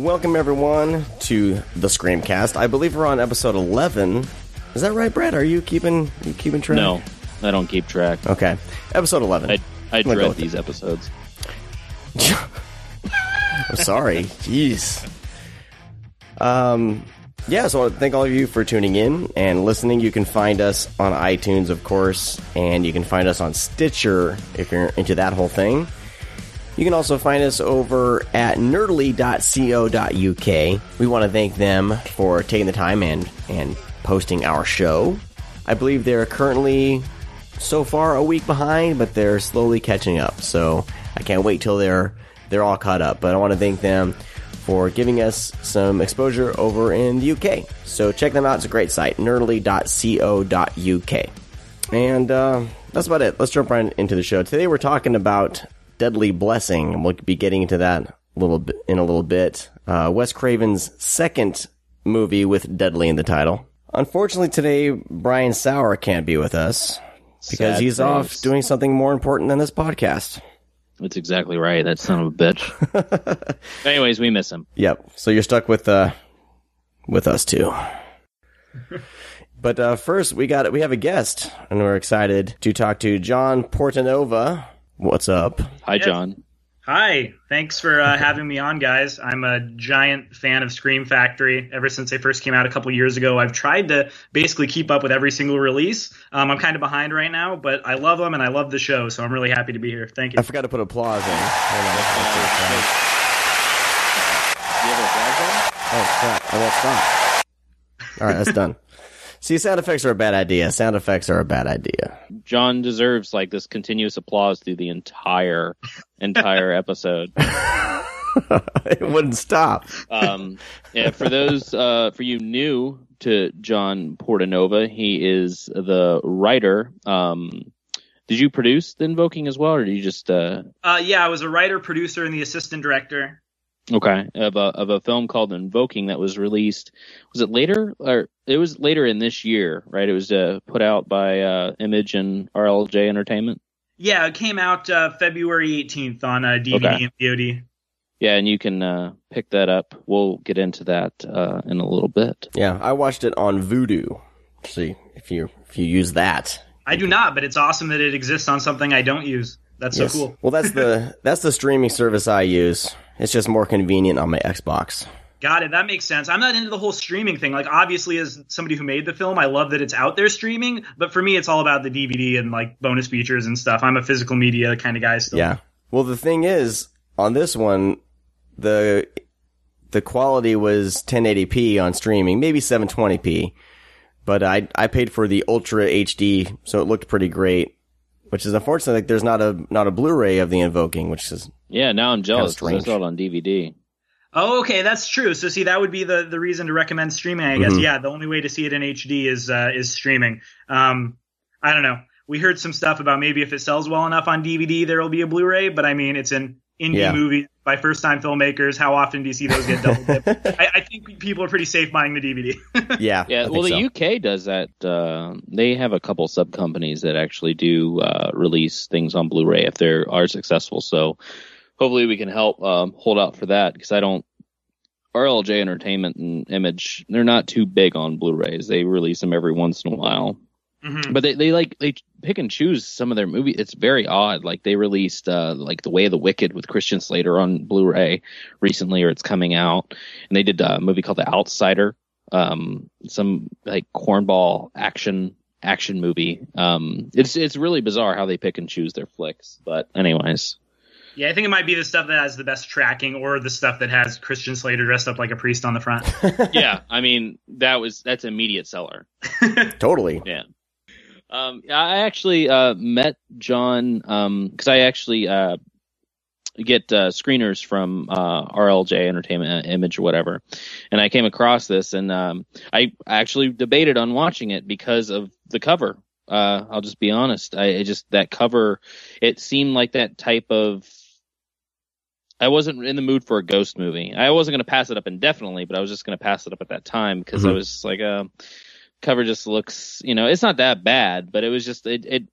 Welcome, everyone, to the ScreamCast. I believe we're on episode 11. Is that right, Brad? Are you keeping track? No, I don't keep track. Okay. Episode 11. I dread these episodes. I'm sorry. Jeez. Yeah, so I want to thank all of you for tuning in and listening. You can find us on iTunes, of course, and you can find us on Stitcher if you're into that whole thing. You can also find us over at nerdly.co.uk. We want to thank them for taking the time and posting our show. I believe they're currently, so far, a week behind, but they're slowly catching up. So I can't wait till they're all caught up. But I want to thank them for giving us some exposure over in the UK. So check them out. It's a great site, nerdly.co.uk. And that's about it. Let's jump right into the show. Today we're talking about Deadly Blessing, and we'll be getting into that in a little bit. Wes Craven's second movie with Deadly in the title. Unfortunately, today, Brian Sauer can't be with us because he's off doing something more important than this podcast. That's exactly right. That son of a bitch. Anyways, we miss him. Yep. So you're stuck with us too. But first, we have a guest, and we're excited to talk to John Portanova. What's up? Hi, John. Hi. Thanks for having me on, guys. I'm a giant fan of Scream Factory. Ever since they first came out a couple years ago, I've tried to basically keep up with every single release. I'm kind of behind right now, but I love them and I love the show, so I'm really happy to be here. Thank you. I forgot to put applause in. You have a flag gun? Oh, crap. I won't stop. All right, that's done. See, sound effects are a bad idea. John deserves like this continuous applause through the entire episode. It wouldn't stop. Yeah, for you new to John Portanova, he is the writer. Did you produce the Invoking as well, or did you just? Yeah, I was a writer, producer, and the assistant director. Okay, of a film called Invoking that was released. Was it later, or it was later in this year, right? It was put out by Image and RLJ Entertainment. Yeah, it came out February 18th on DVD and VOD. Yeah, and you can pick that up. We'll get into that in a little bit. Yeah, I watched it on Vudu. See if you use that. I do not, but it's awesome that it exists on something I don't use. That's so cool. Well, that's the streaming service I use. It's just more convenient on my Xbox. Got it. That makes sense. I'm not into the whole streaming thing. Like, obviously, as somebody who made the film, I love that it's out there streaming. But for me, it's all about the DVD and, like, bonus features and stuff. I'm a physical media kind of guy still. Yeah. Well, the thing is, on this one, the quality was 1080p on streaming, maybe 720p. But I paid for the Ultra HD, so it looked pretty great. Which is unfortunate. Like, there's not a Blu-ray of the Invoking, which is now I'm jealous because I saw it on DVD. Oh, okay, that's true. So, see, that would be the reason to recommend streaming, I guess. Mm-hmm. Yeah, the only way to see it in HD is streaming. I don't know. We heard some stuff about maybe if it sells well enough on DVD, there will be a Blu-ray. But I mean, it's an indie movie by first-time filmmakers. How often do you see those get double dipped? I think people are pretty safe buying the DVD. Yeah. Well, the UK does that. They have a couple sub-companies that actually do release things on Blu-ray if they are successful. So hopefully we can help hold out for that, because RLJ Entertainment and Image, they're not too big on Blu-rays. They release them every once in a while. Mm-hmm. But they pick and choose some of their movies. It's very odd. Like, they released like The Way of the Wicked with Christian Slater on Blu-ray recently, or it's coming out. And they did a movie called The Outsider, some like cornball action movie. It's really bizarre how they pick and choose their flicks. But anyways. Yeah, I think it might be the stuff that has the best tracking, or the stuff that has Christian Slater dressed up like a priest on the front. Yeah, I mean, that's immediate seller. Totally. Yeah. I actually met John because I actually get screeners from RLJ Entertainment, Image, or whatever, and I came across this, and I actually debated on watching it because of the cover. I'll just be honest. That cover, it seemed like that type of. I wasn't in the mood for a ghost movie. I wasn't going to pass it up indefinitely, but I was just going to pass it up at that time because I was like, cover just looks, it's not that bad, but it was just it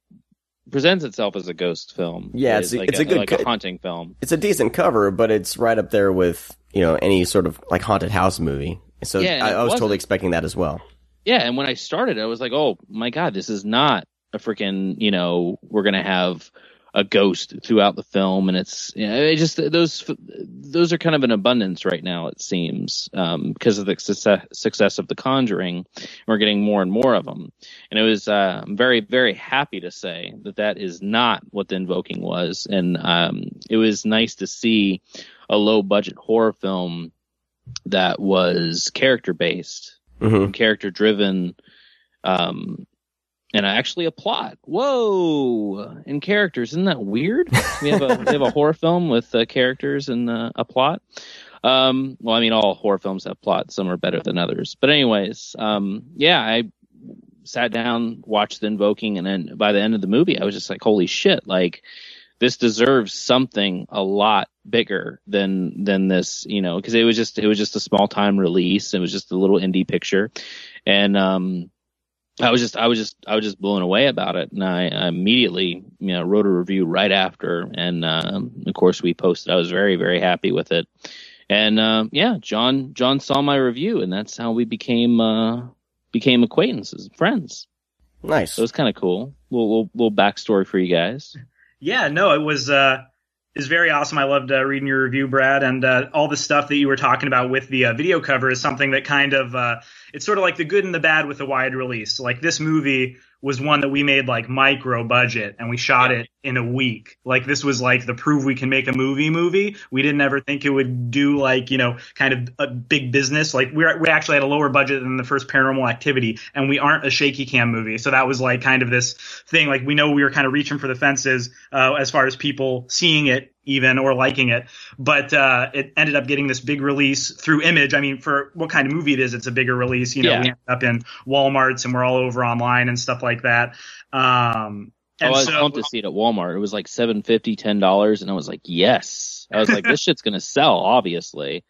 presents itself as a ghost film. Yeah, it's a good like a haunting film. It's a decent cover, but it's right up there with any sort of like haunted house movie. So Yeah, I was totally expecting that as well. Yeah, and when I started, I was like, oh my God, this is not a freaking, we're going to have a ghost throughout the film. And it's, it just, those are kind of in abundance right now, it seems, because of the success of The Conjuring. We're getting more and more of them. And it was, I'm very, very happy to say that is not what The Invoking was. And it was nice to see a low budget horror film that was character based, character driven, and actually a plot. Whoa! And characters, isn't that weird? We have a horror film with characters and a plot. Well, I mean, all horror films have plots. Some are better than others. But anyways, I sat down, watched The Invoking, and then by the end of the movie, I was just like, holy shit! Like, this deserves something a lot bigger than this, because it was just a small time release. It was just a little indie picture, and I was just blown away about it, and I immediately wrote a review right after, and of course we posted. I was very, very happy with it, and John saw my review, and that's how we became acquaintances, friends. Nice. So it was kind of cool. Little backstory for you guys. Yeah, no, it was very awesome. I loved reading your review, Brad, and all the stuff that you were talking about with the video cover is something that kind of it's sort of like the good and the bad with the wide release. So, like, this movie was one that we made like micro budget, and we shot it in a week. Like, this was like the prove we can make a movie. We didn't ever think it would do like, kind of a big business. Like, we actually had a lower budget than the first Paranormal Activity, and we aren't a shaky cam movie. So that was like kind of this thing. Like, we know we were kind of reaching for the fences as far as people seeing it even or liking it, but it ended up getting this big release through Image. I mean, for what kind of movie it is, it's a bigger release. We ended up in Walmarts, and we're all over online and stuff like that. I was pumped to see it at Walmart. It was like $7.50, $10, and I was like, yes. I was like, this shit's gonna sell, obviously.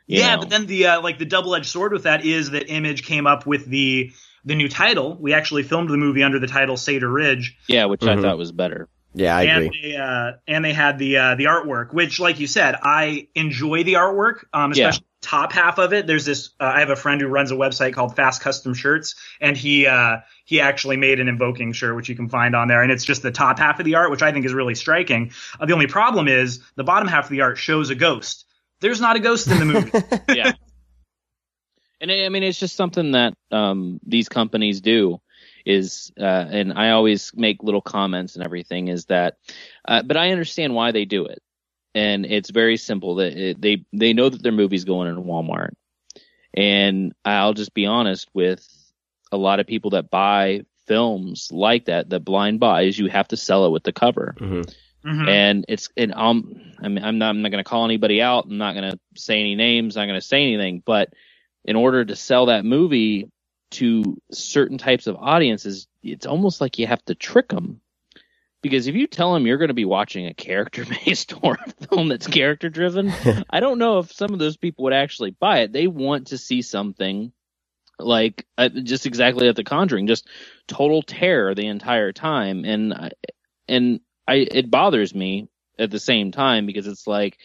But then the double-edged sword with that is that Image came up with the new title. We actually filmed the movie under the title Cedar Ridge. Yeah, which I thought was better. Yeah, I agree. And they had the artwork, which, like you said, I enjoy the artwork, especially the top half of it. There's this. I have a friend who runs a website called Fast Custom Shirts, and he actually made an Invoking shirt, which you can find on there, and it's just the top half of the art, which I think is really striking. The only problem is the bottom half of the art shows a ghost. There's not a ghost in the movie. Yeah, and I mean, it's just something that these companies do. And I always make little comments and everything is that, but I understand why they do it. And it's very simple that they know that their movie's going in Walmart. And I'll just be honest with a lot of people that buy films like that blind buys, you have to sell it with the cover. And I'm not going to call anybody out. I'm not going to say any names. I'm not going to say anything, but in order to sell that movie to certain types of audiences, it's almost like you have to trick them, because if you tell them you're going to be watching a character-based horror film that's character-driven, I don't know if some of those people would actually buy it. They want to see something like just exactly like The Conjuring, just total terror the entire time, and it bothers me at the same time, because it's like,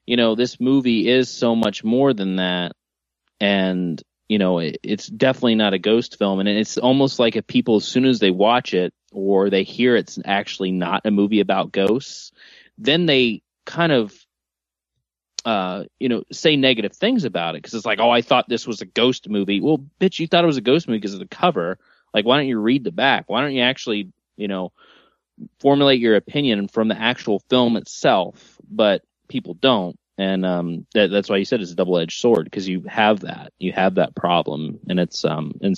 this movie is so much more than that, and it's definitely not a ghost film. And it's almost like if people, as soon as they watch it or they hear it's actually not a movie about ghosts, then they kind of, say negative things about it. Cause it's like, oh, I thought this was a ghost movie. Well, bitch, you thought it was a ghost movie because of the cover. Like, why don't you read the back? Why don't you actually, formulate your opinion from the actual film itself? But people don't. And that's why you said it's a double-edged sword, because you have that problem, and it's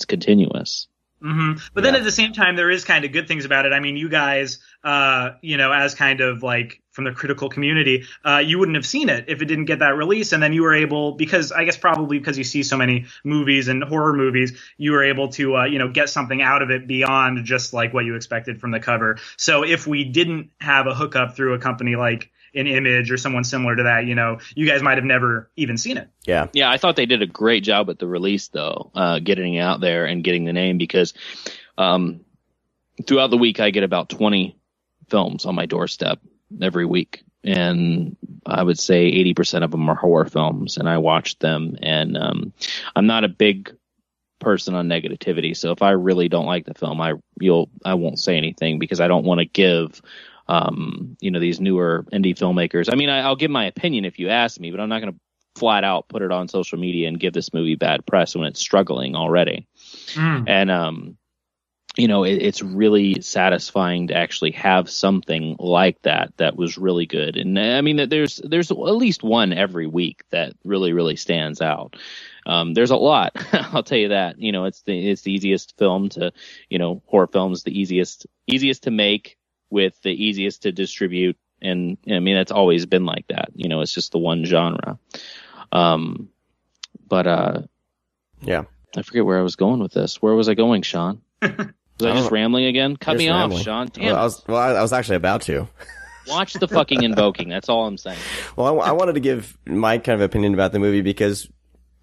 continuous. But then at the same time, there is kind of good things about it. I mean, you guys, as kind of like from the critical community, you wouldn't have seen it if it didn't get that release. And then you were able, because I guess probably because you see so many movies and horror movies, you were able to, get something out of it beyond just like what you expected from the cover. So if we didn't have a hookup through a company like an Image or someone similar to that, you guys might have never even seen it. Yeah. Yeah, I thought they did a great job at the release, though, getting it out there and getting the name, because throughout the week I get about 20 films on my doorstep every week. and I would say 80% of them are horror films, and I watched them. And I'm not a big person on negativity, so if I really don't like the film, I won't say anything, because I don't want to give these newer indie filmmakers. I mean, I'll give my opinion if you ask me, but I'm not going to flat out put it on social media and give this movie bad press when it's struggling already. And it's really satisfying to actually have something like that was really good. And I mean, there's at least one every week that really, really stands out. There's a lot, I'll tell you that. It's the easiest film to, horror films, the easiest to make with the easiest to distribute. And I mean, it's always been like that. It's just the one genre. Yeah, I forget where I was going with this. Where was I going, Sean? Was I just rambling again? Cut me off, Sean. Damn. I was actually about to. Watch the fucking Invoking. That's all I'm saying. Well, I wanted to give my kind of opinion about the movie because,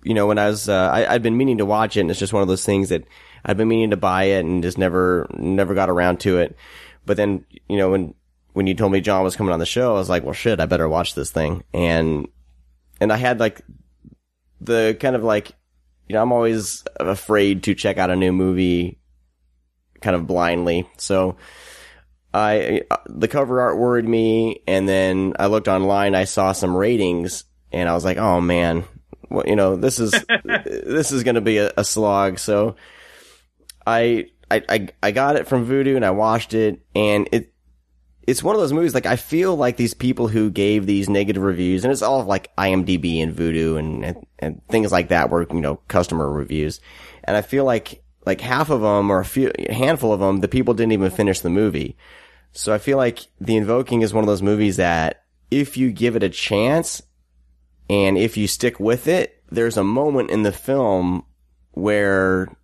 when I was, I'd been meaning to watch it, and it's just one of those things that I'd been meaning to buy it and just never got around to it. But then, when you told me John was coming on the show, I was like, well, shit, I better watch this thing. And I had the kind of I'm always afraid to check out a new movie kind of blindly. So the cover art worried me, and then I looked online, I saw some ratings, and I was like, oh man, well, this is going to be a slog. So I got it from Vudu and I watched it, and it's one of those movies, I feel like these people who gave these negative reviews, and it's all IMDb and Vudu and things like that were, customer reviews. And I feel like half of them, or a handful of them, the people didn't even finish the movie. So I feel like The Invoking is one of those movies that if you give it a chance and if you stick with it, there's a moment in the film where,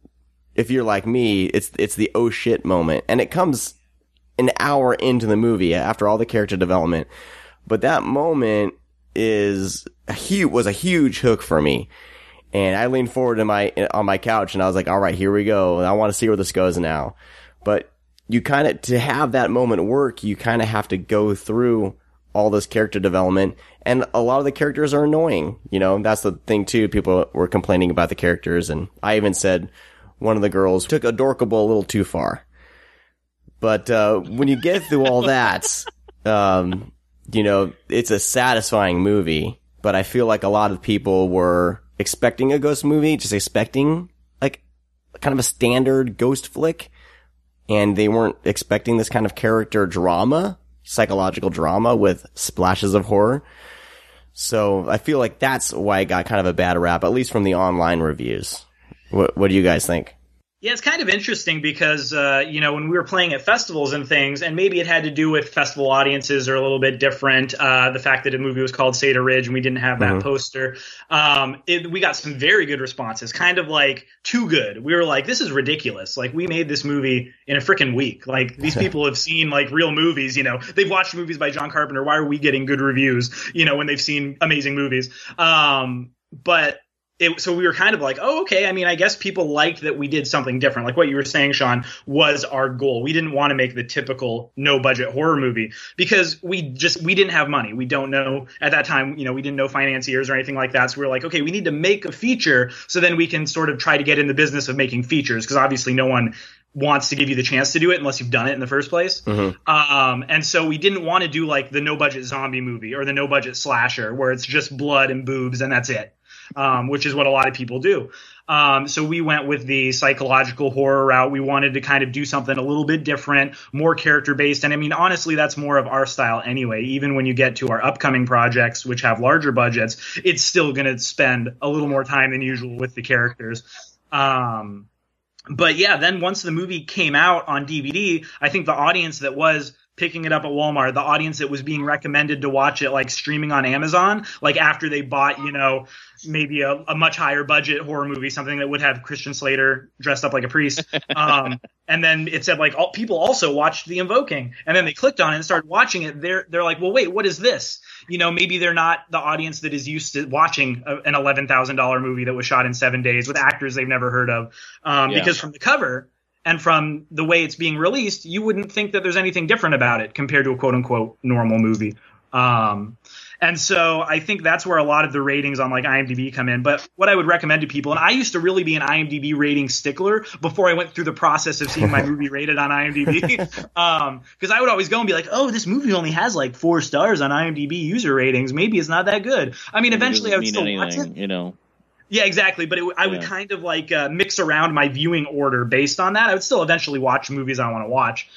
if you're like me, it's the oh shit moment. And it comes an hour into the movie after all the character development. But that moment was a huge hook for me. And I leaned forward on my couch and I was like, all right, here we go. I want to see where this goes now. But to have that moment work, you kind of have to go through all this character development. And a lot of the characters are annoying. That's the thing too. People were complaining about the characters. And I even said one of the girls took Adorkable a little too far. But, when you get through all that, it's a satisfying movie. But I feel like a lot of people were expecting a ghost movie, just expecting kind of a standard ghost flick, and they weren't expecting this kind of character drama, psychological drama with splashes of horror. So I feel like that's why it got kind of a bad rap, at least from the online reviews. What do you guys think? Yeah, it's kind of interesting because, when we were playing at festivals and things, and maybe it had to do with festival audiences are a little bit different. The fact that a movie was called Cedar Ridge and we didn't have that poster. We got some very good responses, kind of too good. We were like, this is ridiculous. We made this movie in a freaking week. These people have seen real movies, they've watched movies by John Carpenter. Why are we getting good reviews, when they've seen amazing movies? So we were kind of like, oh, okay. I mean, I guess people liked that we did something different. Like what you were saying, Sean, was our goal. We didn't want to make the typical no budget horror movie because we didn't have money. We don't know at that time, we didn't know financiers or anything like that. So we were like, okay, we need to make a feature so then we can sort of try to get in the business of making features, because obviously no one wants to give you the chance to do it unless you've done it in the first place. And so we didn't want to do the no budget zombie movie or the no budget slasher where it's just blood and boobs and that's it. Which is what a lot of people do. So we went with the psychological horror route. We wanted to kind of do something a little bit different, more character-based. And I mean, honestly, that's more of our style anyway. Even when you get to our upcoming projects, which have larger budgets, it's still going to spend a little more time than usual with the characters. But yeah, then once the movie came out on DVD, I think the audience that was picking it up at Walmart, the audience that was being recommended to watch it streaming on Amazon, after they bought, maybe a much higher budget horror movie, something that would have Christian Slater dressed up like a priest. And then it said people also watched The Invoking, and then they clicked on it and started watching it. They're like, well, wait, what is this? Maybe they're not the audience that is used to watching an $11,000 movie that was shot in 7 days with actors they've never heard of. Because from the cover and from the way it's being released, you wouldn't think that there's anything different about it compared to a quote unquote normal movie. And so I think that's where a lot of the ratings on like IMDb come in. But what I would recommend to people, and I used to really be an IMDb rating stickler before I went through the process of seeing my movie rated on IMDb. Because I would always go and be like, oh, this movie only has like 4 stars on IMDb user ratings. Maybe it's not that good. I mean, eventually I would still watch it. You know. Yeah, exactly. But I would kind of like mix around my viewing order based on that. I would still eventually watch movies I want to watch,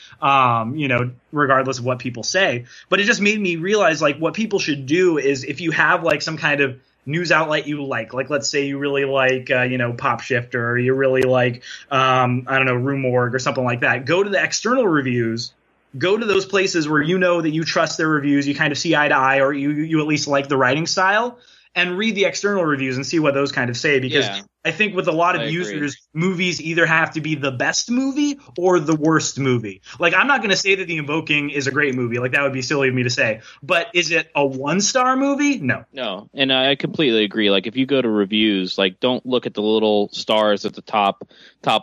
regardless of what people say. But it just made me realize like what people should do is if you have like some kind of news outlet you like let's say you really like, Pop Shifter, or you really like, Rue Morgue or something like that. Go to the external reviews. Go to those places where you know that you trust their reviews, you kind of see eye to eye, or you at least like the writing style. And read the external reviews and see what those kind of say, because I think with a lot of users, movies either have to be the best movie or the worst movie. Like, I'm not going to say that The Invoking is a great movie. Like, that would be silly of me to say. But is it a 1-star movie? No. No, and I completely agree. Like, if you go to reviews, like, don't look at the little stars at the top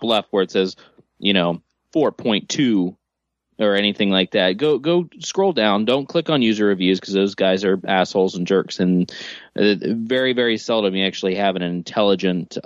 left where it says, 4.2. or anything like that. Go scroll down. Don't click on user reviews because those guys are assholes and jerks, and very, very seldom you actually have an intelligent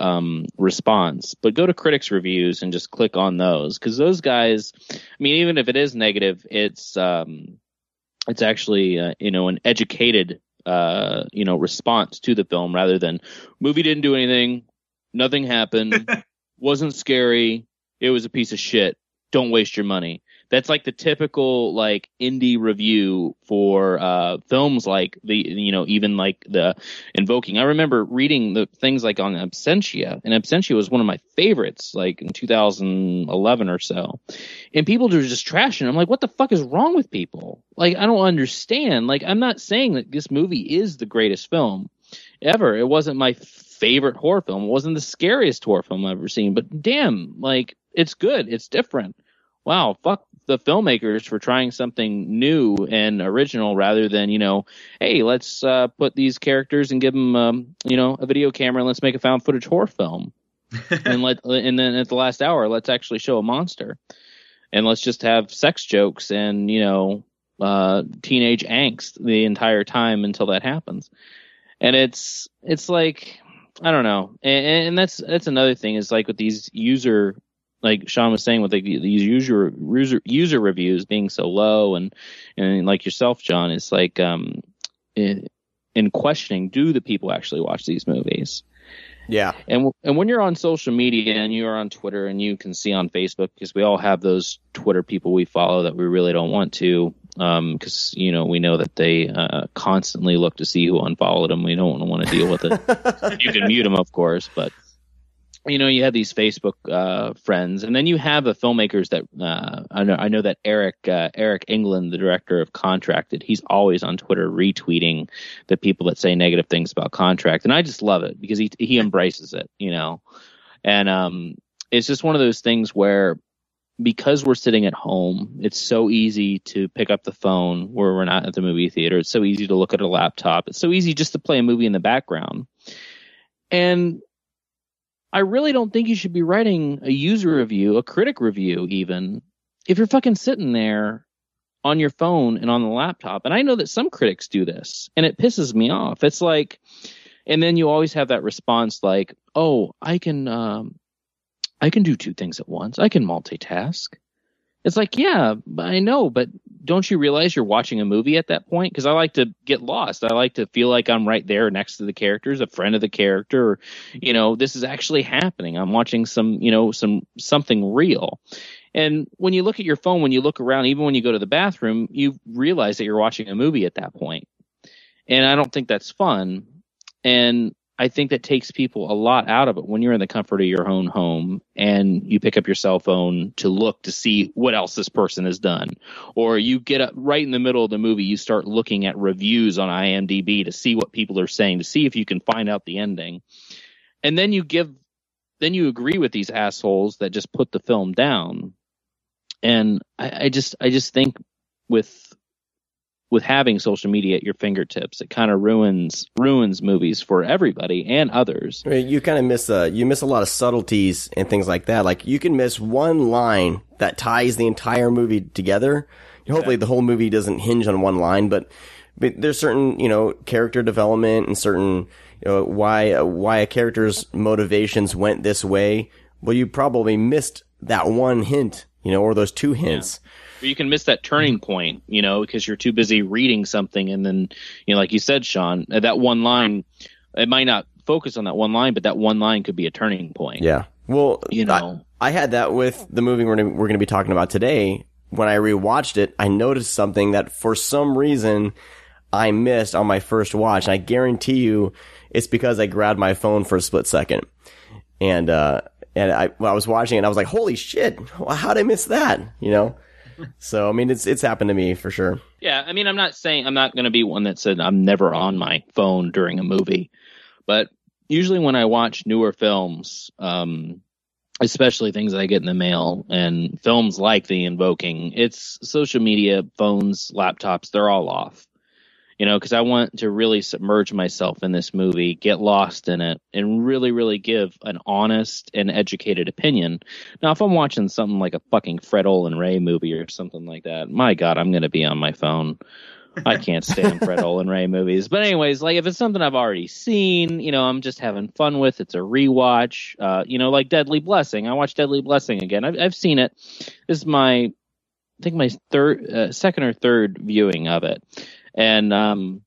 response. But go to critics reviews and just click on those, because those guys, I mean, even if it is negative, it's actually an educated response to the film, rather than movie didn't do anything, nothing happened, wasn't scary, it was a piece of shit, don't waste your money. That's like the typical like indie review for films like even like the Invoking. I remember reading the things like on Absentia, and Absentia was one of my favorites, like in 2011 or so. And people were just trashing. I'm like, what the fuck is wrong with people? Like, I don't understand. Like, I'm not saying that this movie is the greatest film ever. It wasn't my favorite horror film. It wasn't the scariest horror film I've ever seen. But damn, like, it's good. It's different. Wow, fuck the filmmakers for trying something new and original, rather than, hey, let's put these characters and give them, a video camera and let's make a found footage horror film. and then at the last hour, let's actually show a monster, and let's just have sex jokes and, teenage angst the entire time until that happens. And it's like, I don't know. And that's another thing, is like with these user, like Sean was saying, with like these user reviews being so low, and like yourself, John, it's like in questioning, do the people actually watch these movies? Yeah. And when you're on social media and you're on Twitter and you can see on Facebook, because we all have those Twitter people we follow that we really don't want to, because we know that they constantly look to see who unfollowed them. We don't want to deal with it. You can mute them, of course, but you have these Facebook friends, and then you have the filmmakers that I know that Eric England, the director of Contracted, he's always on Twitter retweeting the people that say negative things about Contract, and I just love it because he embraces it, and it's just one of those things where, because we're sitting at home, it's so easy to pick up the phone where we're not at the movie theater. It's so easy to look at a laptop. It's so easy just to play a movie in the background, and I really don't think you should be writing a user review, a critic review even, if you're fucking sitting there on your phone and on the laptop. And I know that some critics do this, and it pisses me off. It's like, and then you always have that response like, oh, I can do 2 things at once. I can multitask. It's like, yeah, I know, but don't you realize you're watching a movie at that point? Because I like to get lost. I like to feel like I'm right there next to the characters, a friend of the character, or, this is actually happening. I'm watching something real. And when you look at your phone, when you look around, even when you go to the bathroom, you realize that you're watching a movie at that point. And I don't think that's fun. And I think that takes people a lot out of it when you're in the comfort of your own home and you pick up your cell phone to look to see what else this person has done. Or you get up right in the middle of the movie, you start looking at reviews on IMDb to see what people are saying, to see if you can find out the ending. And then you agree with these assholes that just put the film down. And I just think with having social media at your fingertips, it kind of ruins movies for everybody and others. I mean, you kind of miss a lot of subtleties and things like that. Like, you can miss one line that ties the entire movie together. hopefully the whole movie doesn't hinge on one line, but there's certain, character development and certain, why a character's motivations went this way. Well, you probably missed that one hint, or those two hints. Yeah. Or you can miss that turning point, because you're too busy reading something. And then, like you said, Sean, that one line, it might not focus on that one line, but that one line could be a turning point. Yeah. Well, I had that with the movie we're going to be talking about today. When I rewatched it, I noticed something that for some reason I missed on my first watch. And I guarantee you it's because I grabbed my phone for a split second. And I was watching it and I was like, holy shit, how'd I miss that? So, I mean, it's happened to me for sure. Yeah. I mean, I'm not going to be one that said I'm never on my phone during a movie, but usually when I watch newer films, especially things that I get in the mail and films like The Invoking, it's social media, phones, laptops, they're all off. Because I want to really submerge myself in this movie, get lost in it, and really, really give an honest and educated opinion. Now, if I'm watching something like a fucking Fred Olin Ray movie or something like that, my God, I'm going to be on my phone. I can't stand Fred Olin Ray movies. But anyways, like if it's something I've already seen, I'm just having fun with, it's a rewatch, like Deadly Blessing. I watched Deadly Blessing again. I've seen it. This is my second or third viewing of it. And,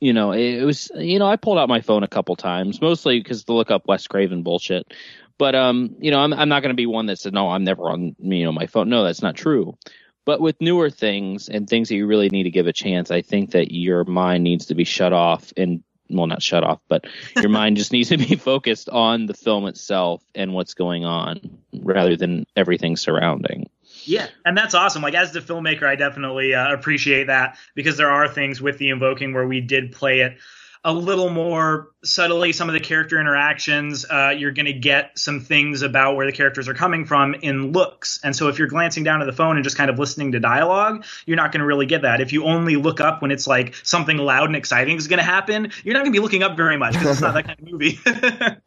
it was, I pulled out my phone a couple times, mostly because to look up Wes Craven bullshit. But, I'm not going to be one that said, no, I'm never on, my phone. No, that's not true. But with newer things and things that you really need to give a chance, I think that your mind needs to be shut off and, well, not shut off, but your mind just needs to be focused on the film itself and what's going on rather than everything surrounding. Yeah, and that's awesome. Like, as the filmmaker, I definitely appreciate that, because there are things with The Invoking where we did play it a little more subtly. Some of the character interactions, you're going to get some things about where the characters are coming from in looks. And so if you're glancing down at the phone and just kind of listening to dialogue, you're not going to really get that. If you only look up when it's like something loud and exciting is going to happen, you're not going to be looking up very much because it's not that kind of movie.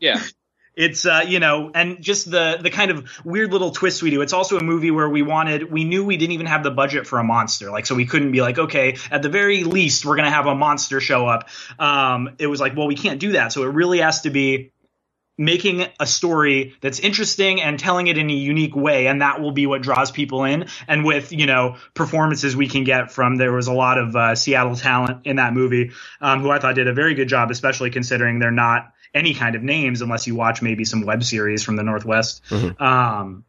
Yeah. It's, and just the kind of weird little twists we do. It's also a movie where we knew we didn't even have the budget for a monster. Like, so we couldn't be like, okay, at the very least, we're going to have a monster show up. It was like, well, we can't do that. So it really has to be making a story that's interesting and telling it in a unique way. And that will be what draws people in. And with, performances we can get from, there was a lot of Seattle talent in that movie, who I thought did a very good job, especially considering they're not any kind of names unless you watch maybe some web series from the Northwest. Mm-hmm.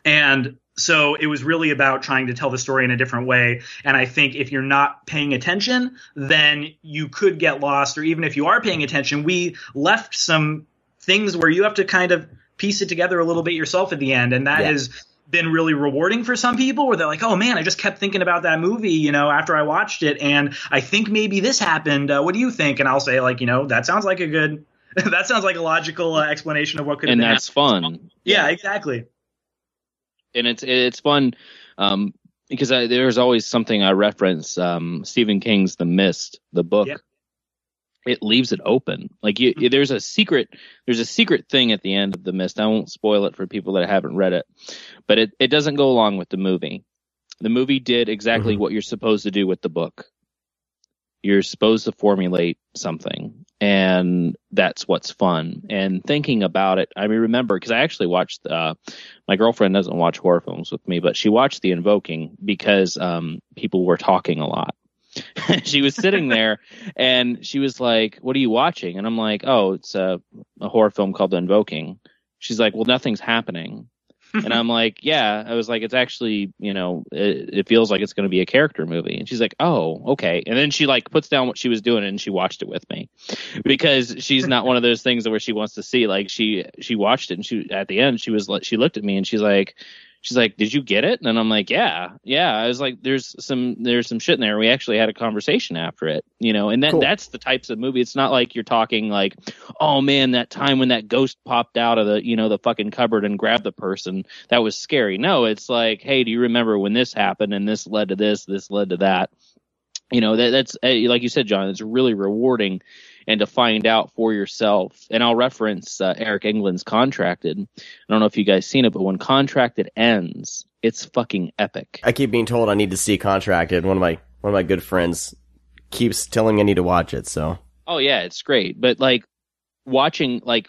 And so it was really about trying to tell the story in a different way. And I think if you're not paying attention, then you could get lost. Or even if you are paying attention, we left some things where you have to kind of piece it together a little bit yourself at the end. And that has been really rewarding for some people, where they're like, oh man, I just kept thinking about that movie, after I watched it. And I think maybe this happened. What do you think? And I'll say, like, that sounds like that sounds like a logical explanation of what could have been. And that's fun. Yeah, exactly. And it's fun because there's always something I reference. Stephen King's The Mist, the book. Yep. It leaves it open. Like there's a secret thing at the end of The Mist. I won't spoil it for people that haven't read it, but it doesn't go along with the movie. The movie did exactly what you're supposed to do with the book. You're supposed to formulate something, and that's what's fun. And thinking about it, I remember, because I actually watched, my girlfriend doesn't watch horror films with me, but she watched The Invoking because people were talking a lot. She was sitting there, and she was like, what are you watching? And I'm like, oh, it's a horror film called The Invoking. She's like, well, nothing's happening. And I'm like, yeah. I was like, it's actually, it feels like it's going to be a character movie. And she's like, oh, okay. And then she like puts down what she was doing and she watched it with me, because she's not one of those things where she wants to see, like she watched it, and she, at the end, she looked at me and she's like, did you get it? And I'm like, yeah. I was like, there's some shit in there. We actually had a conversation after it, and cool. That's the types of movie. It's not like you're talking like, oh man, that time when that ghost popped out of the, the fucking cupboard and grabbed the person, that was scary. No, it's like, hey, do you remember when this happened and this led to this led to that? That's like you said, John, it's really rewarding, and to find out for yourself. And I'll reference Eric England's Contracted. I don't know if you guys seen it, but when Contracted ends, It's fucking epic. I keep being told I need to see Contracted. One of my good friends keeps telling me I need to watch it. So. Oh yeah, it's great. But like watching, like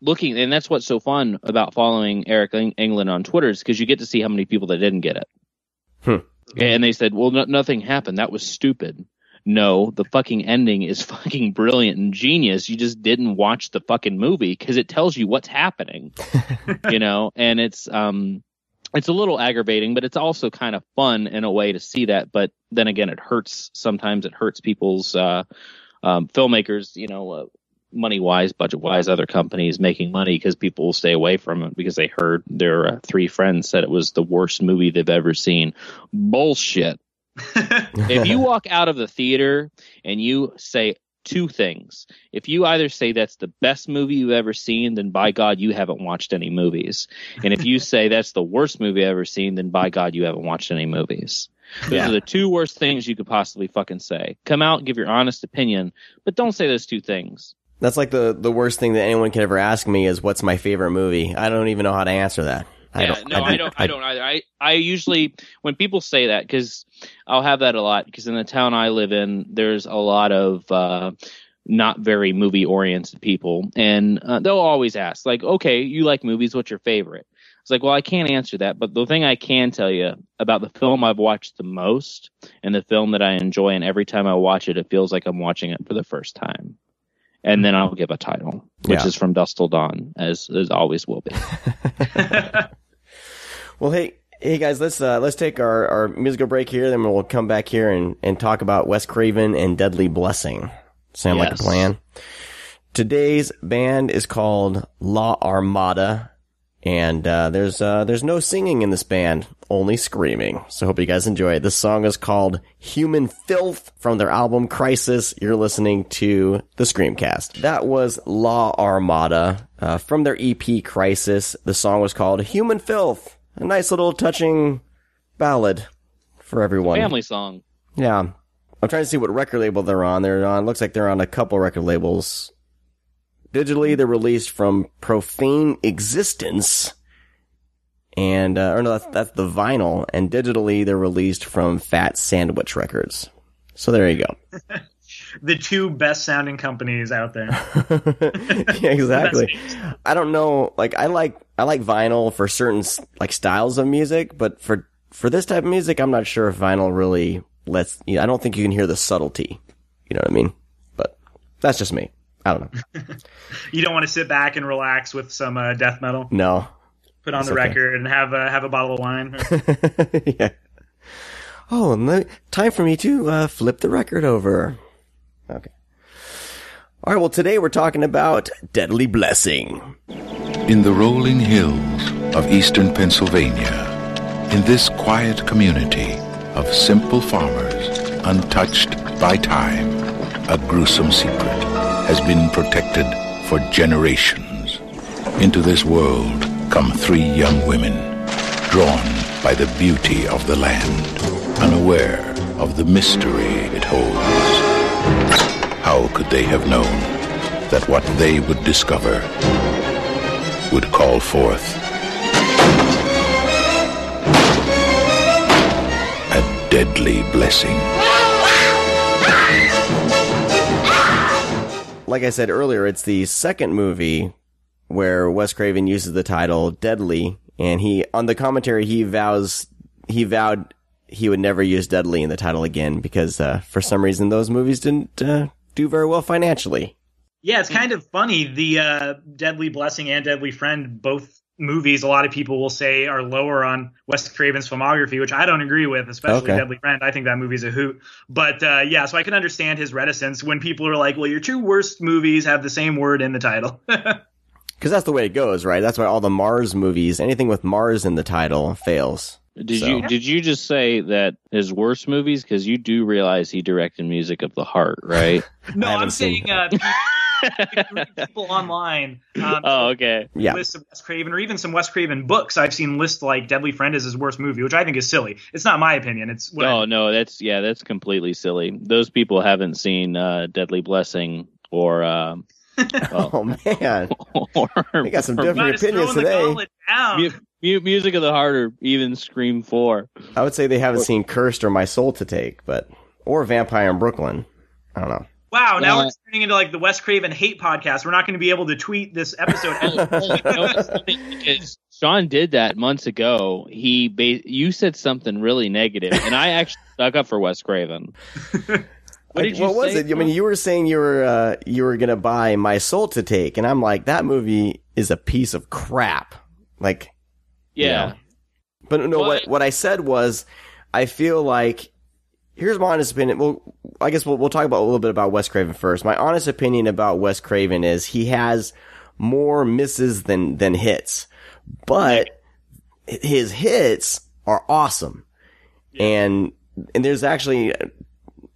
looking, and that's what's so fun about following Eric England on Twitter is because you get to see how many people that didn't get it. And they said, well, nothing happened. That was stupid. No, the fucking ending is fucking brilliant and genius. You just didn't watch the fucking movie because it tells you what's happening, you know, and it's a little aggravating, but it's also kind of fun in a way to see that. But then again, it hurts. Sometimes it hurts people's filmmakers, you know, money-wise, budget-wise, other companies making money because people will stay away from it because they heard their three friends said it was the worst movie they've ever seen. Bullshit. If you walk out of the theater and you say two things, if you either say that's the best movie you've ever seen, then by God, you haven't watched any movies. And if you say that's the worst movie I've ever seen, then by God, you haven't watched any movies. Those are the two worst things you could possibly fucking say. Come out, give your honest opinion, but don't say those two things. That's like the worst thing that anyone can ever ask me is what's my favorite movie. I don't even know how to answer that. I don't either. I usually, when people say that, because I'll have that a lot, because in the town I live in, there's a lot of not very movie oriented people, and they'll always ask, like, okay, you like movies, what's your favorite? It's like, well, I can't answer that, but the thing I can tell you about the film I've watched the most and the film that I enjoy, and every time I watch it, it feels like I'm watching it for the first time. And then I'll give a title, which is From Dusk Till Dawn, as always will be. Well, hey guys, let's take our musical break here, then we'll come back here and talk about Wes Craven and Deadly Blessing. Sound like a plan? Today's band is called La Armada, and there's no singing in this band, only screaming. So hope you guys enjoy it. This song is called Human Filth from their album Crisis. You're listening to the Screamcast. That was La Armada from their EP Crisis. The song was called Human Filth. A nice little touching ballad for everyone. Family song. Yeah. I'm trying to see what record label they're on. Looks like they're on a couple record labels. Digitally, they're released from Profane Existence. And, that's the vinyl. And digitally, they're released from Fat Sandwich Records. So there you go. The two best sounding companies out there. Yeah, exactly. I don't know. Like, I like vinyl for certain like styles of music, but for this type of music, I'm not sure if vinyl really I don't think you can hear the subtlety. You know what I mean? But that's just me. I don't know. You don't want to sit back and relax with some death metal? No. Put on the record and have a bottle of wine? Yeah. Oh, and time for me to flip the record over. Okay. All right, well, today we're talking about Deadly Blessing. In the rolling hills of eastern Pennsylvania, in this quiet community of simple farmers, untouched by time, a gruesome secret has been protected for generations. Into this world come three young women, drawn by the beauty of the land, unaware of the mystery it holds. How could they have known that what they would discover would call forth a deadly blessing? Like I said earlier, it's the second movie where Wes Craven uses the title Deadly, and on the commentary, he vowed he would never use Deadly in the title again because for some reason those movies didn't do very well financially. Yeah, it's kind of funny. The Deadly Blessing and Deadly Friend, both movies, a lot of people will say are lower on Wes Craven's filmography, which I don't agree with, especially Deadly Friend. I think that movie's a hoot. But yeah, so I can understand his reticence when people are like, well, your two worst movies have the same word in the title. Because that's the way it goes, right? That's why all the Mars movies, anything with Mars in the title, fails. Did you just say that his worst movies? Because you do realize he directed Music of the Heart, right? No, I'm saying people online. Okay. Yeah. Lists of Wes Craven, or even some Wes Craven books. I've seen lists like Deadly Friend as his worst movie, which I think is silly. It's not my opinion. It's that's completely silly. Those people haven't seen Deadly Blessing or. Oh man, we got some different opinions today. Music of the Heart or even Scream 4. I would say they haven't seen Cursed or My Soul to Take, or Vampire in Brooklyn. I don't know. Wow, now we're turning into like the Wes Craven hate podcast. We're not going to be able to tweet this episode. Because Sean did that months ago. You said something really negative, and I actually stuck up for Wes Craven. What was it? I mean, you were saying you were going to buy My Soul to Take, and I'm like, that movie is a piece of crap. Like, yeah. You know. But no, what I said was, I feel like, here's my honest opinion. Well, I guess we'll talk about a little bit about Wes Craven first. My honest opinion about Wes Craven is he has more misses than hits, but his hits are awesome. Yeah. And there's actually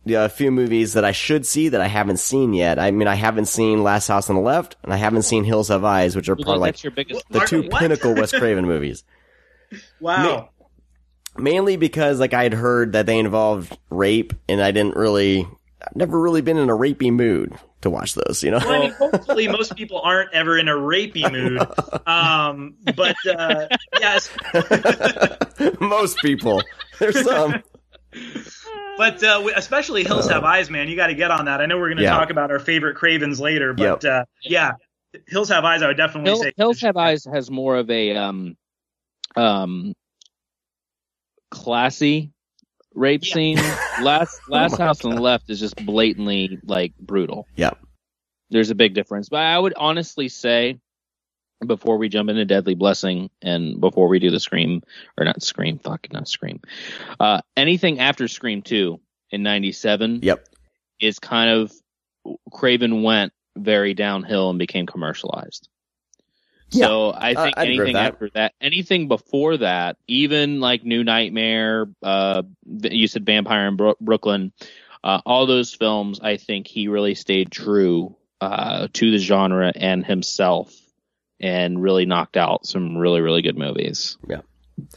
a few movies that I should see that I haven't seen yet. I mean, I haven't seen Last House on the Left, and I haven't seen Hills Have Eyes, which are probably like the two pinnacle Wes Craven movies. Wow. Mainly because, like, I had heard that they involved rape, and I've never really been in a rapey mood to watch those, you know? Well, I mean, hopefully most people aren't ever in a rapey mood. But, yes. Most people. There's some. But especially Hills Have Eyes, man. You got to get on that. I know we're going to talk about our favorite Cravens later, but yeah, Hills Have Eyes, I would definitely say. Hills Have Eyes has more of a classy rape scene. Last House on the Left is just blatantly like brutal. Yeah, there's a big difference. But I would honestly say, before we jump into Deadly Blessing and before we do the Scream, anything after Scream 2 in 97 is kind of, Craven went very downhill and became commercialized. So I think anything after that, anything before that, even like New Nightmare, you said Vampire in Brooklyn, all those films, I think he really stayed true to the genre and himself, and really knocked out some really, really good movies. Yeah.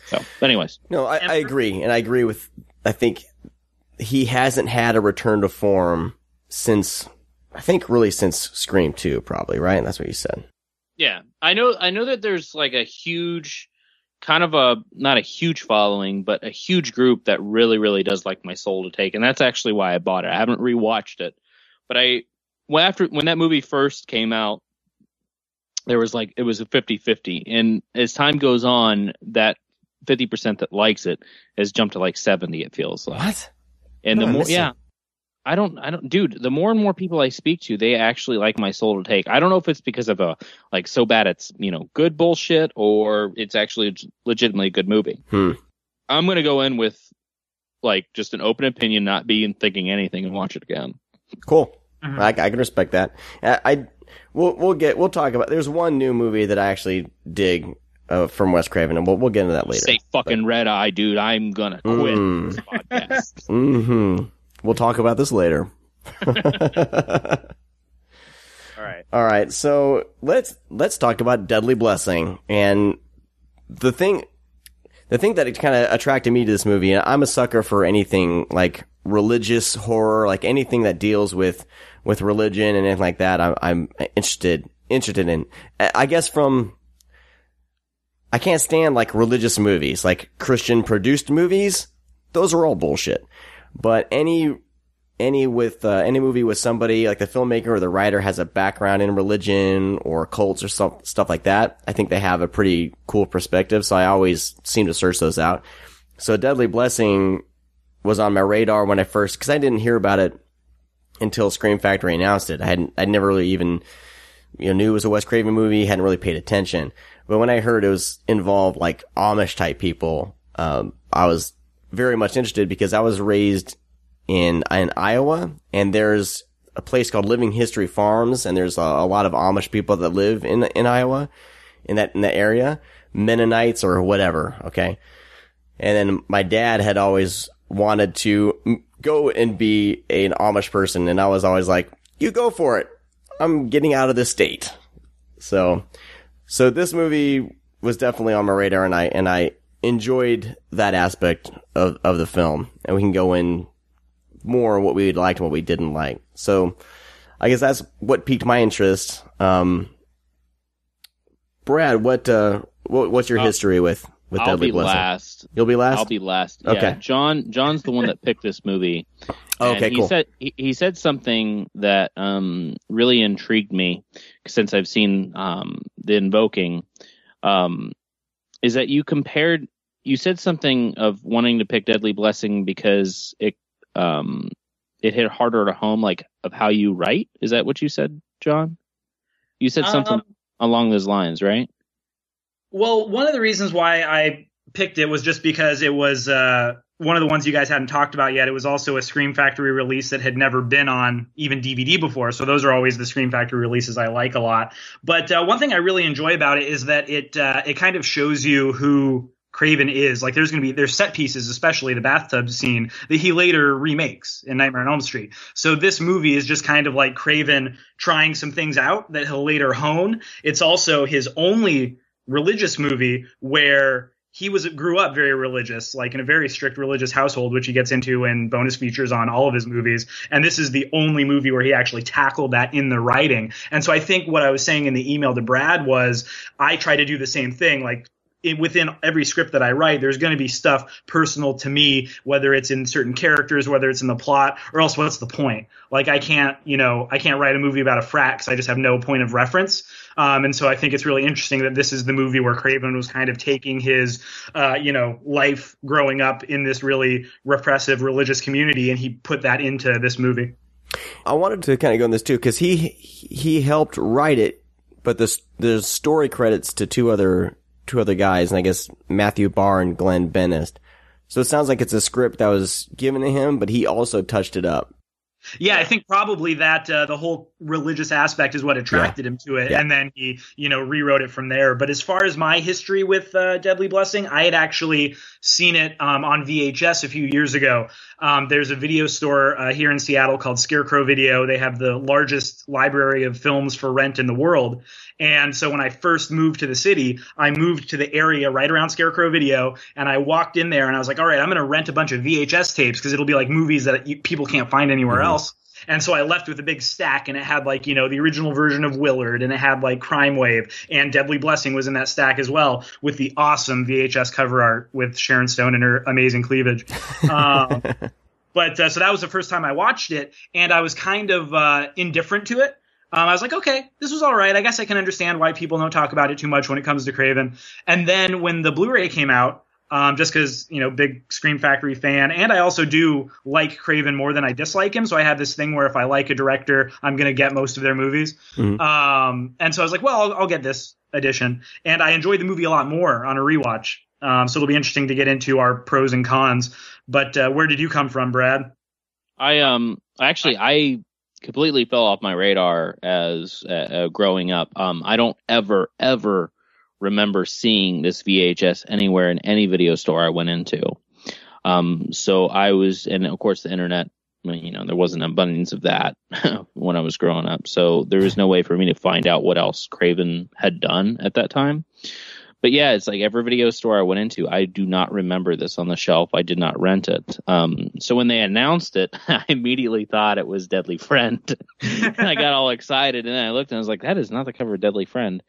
So, anyways. No, I agree. And I agree with, I think he hasn't had a return to form since Scream 2, probably, right? That's what you said. Yeah. I know that there's like a huge, kind of not a huge following, but a huge group that really, really does like My Soul to Take. And that's actually why I bought it. I haven't rewatched it, but when that movie first came out, it was a 50-50. And as time goes on, that 50% that likes it has jumped to like 70, it feels like. What? And the more, I don't, dude, the more and more people I speak to, they actually like My Soul to Take. I don't know if it's because of so bad it's, good bullshit, or it's actually legitimately a good movie. I'm going to go in with like just an open opinion, not being thinking anything, and watch it again. Cool. Mm-hmm. I can respect that. We'll talk about, there's one new movie that I actually dig from Wes Craven, and we'll get into that later. Say fucking Red Eye, dude. I'm gonna quit this podcast. Mm-hmm. We'll talk about this later. All right. So let's talk about Deadly Blessing. And the thing that kind of attracted me to this movie, and I'm a sucker for anything like religious horror, like anything that deals with religion and anything like that. I'm interested in. I guess I can't stand like religious movies, like Christian produced movies. Those are all bullshit. But any movie with somebody like the filmmaker or the writer has a background in religion or cults or stuff like that, I think they have a pretty cool perspective. So I always seem to search those out. So Deadly Blessing was on my radar when because I didn't hear about it until Scream Factory announced it. I'd never really even, knew it was a Wes Craven movie, hadn't really paid attention. But when I heard it was involved like Amish type people, I was very much interested because I was raised in Iowa, and there's a place called Living History Farms, and there's a lot of Amish people that live in Iowa, in that area, Mennonites or whatever. Okay. And then my dad had always wanted to go and be an Amish person, and I was always like, you go for it. I'm getting out of this state. So this movie was definitely on my radar, and I enjoyed that aspect of the film, and we can go in more what we liked and what we didn't like. So I guess that's what piqued my interest. Brad, what's your history with Deadly Blessing? Last. You'll be last? I'll be last. Okay. Yeah, John's the one that picked this movie. Okay, cool. He said something that really intrigued me since I've seen the Invoking. Is that you said something of wanting to pick Deadly Blessing because it hit harder to home, like of how you write. Is that what you said, John? You said something along those lines, right? Well, one of the reasons why I picked it was just because it was one of the ones you guys hadn't talked about yet. It was also a Scream Factory release that had never been on even DVD before. So those are always the Scream Factory releases I like a lot. But one thing I really enjoy about it is that it kind of shows you who Craven is. Like there's set pieces, especially the bathtub scene, that he later remakes in Nightmare on Elm Street. So this movie is just kind of like Craven trying some things out that he'll later hone. It's also his only religious movie where he grew up very religious, like in a very strict religious household, which he gets into in bonus features on all of his movies. And this is the only movie where he actually tackled that in the writing. And so I think what I was saying in the email to Brad was I try to do the same thing. Like within every script that I write, there's going to be stuff personal to me, whether it's in certain characters, whether it's in the plot, or else what's the point? Like I can't write a movie about a frat because I just have no point of reference. And so I think it's really interesting that this is the movie where Craven was kind of taking his, life growing up in this really repressive religious community, and he put that into this movie. I wanted to kind of go on this too, because he helped write it, but there's story credits to two other guys, and I guess Matthew Barr and Glenn Bennett. So it sounds like it's a script that was given to him, but he also touched it up. Yeah, I think probably that the whole religious aspect is what attracted him to it, and then he, rewrote it from there. But as far as my history with Deadly Blessing, I had actually seen it on VHS a few years ago. There's a video store here in Seattle called Scarecrow Video. They have the largest library of films for rent in the world. And so when I first moved to the city, I moved to the area right around Scarecrow Video, and I walked in there and I was like, all right, I'm going to rent a bunch of VHS tapes because it'll be like movies that people can't find anywhere else. And so I left with a big stack, and it had like, the original version of Willard, and it had like Crime Wave, and Deadly Blessing was in that stack as well, with the awesome VHS cover art with Sharon Stone and her amazing cleavage. But so that was the first time I watched it, and I was kind of indifferent to it. I was like, okay, this was all right. I guess I can understand why people don't talk about it too much when it comes to Craven. And then when the Blu-ray came out, just because, big Scream Factory fan, and I also do like Craven more than I dislike him. So I had this thing where if I like a director, I'm going to get most of their movies. Mm-hmm. And so I was like, well, I'll get this edition. And I enjoyed the movie a lot more on a rewatch. So it'll be interesting to get into our pros and cons. But where did you come from, Brad? I completely fell off my radar as growing up. I don't ever remember seeing this VHS anywhere in any video store I went into. So I was, and of course the internet, there wasn't an abundance of that when I was growing up. So there was no way for me to find out what else Craven had done at that time. But yeah, it's like every video store I went into, I do not remember this on the shelf. I did not rent it. So when they announced it, I immediately thought it was Deadly Friend. And I got all excited, and then I looked and I was like, that is not the cover of Deadly Friend.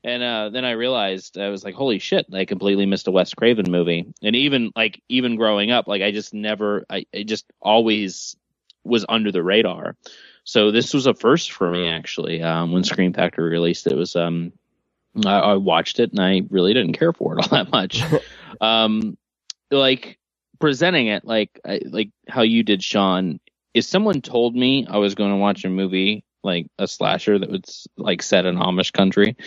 And then I realized, I was like, holy shit, I completely missed a Wes Craven movie. And even growing up, like I just always was under the radar. So this was a first for me, actually. When Scream Factory released it, it was I watched it and I really didn't care for it all that much. Like presenting it like how you did, Sean. If someone told me I was going to watch a movie like a slasher that was like set in Amish country,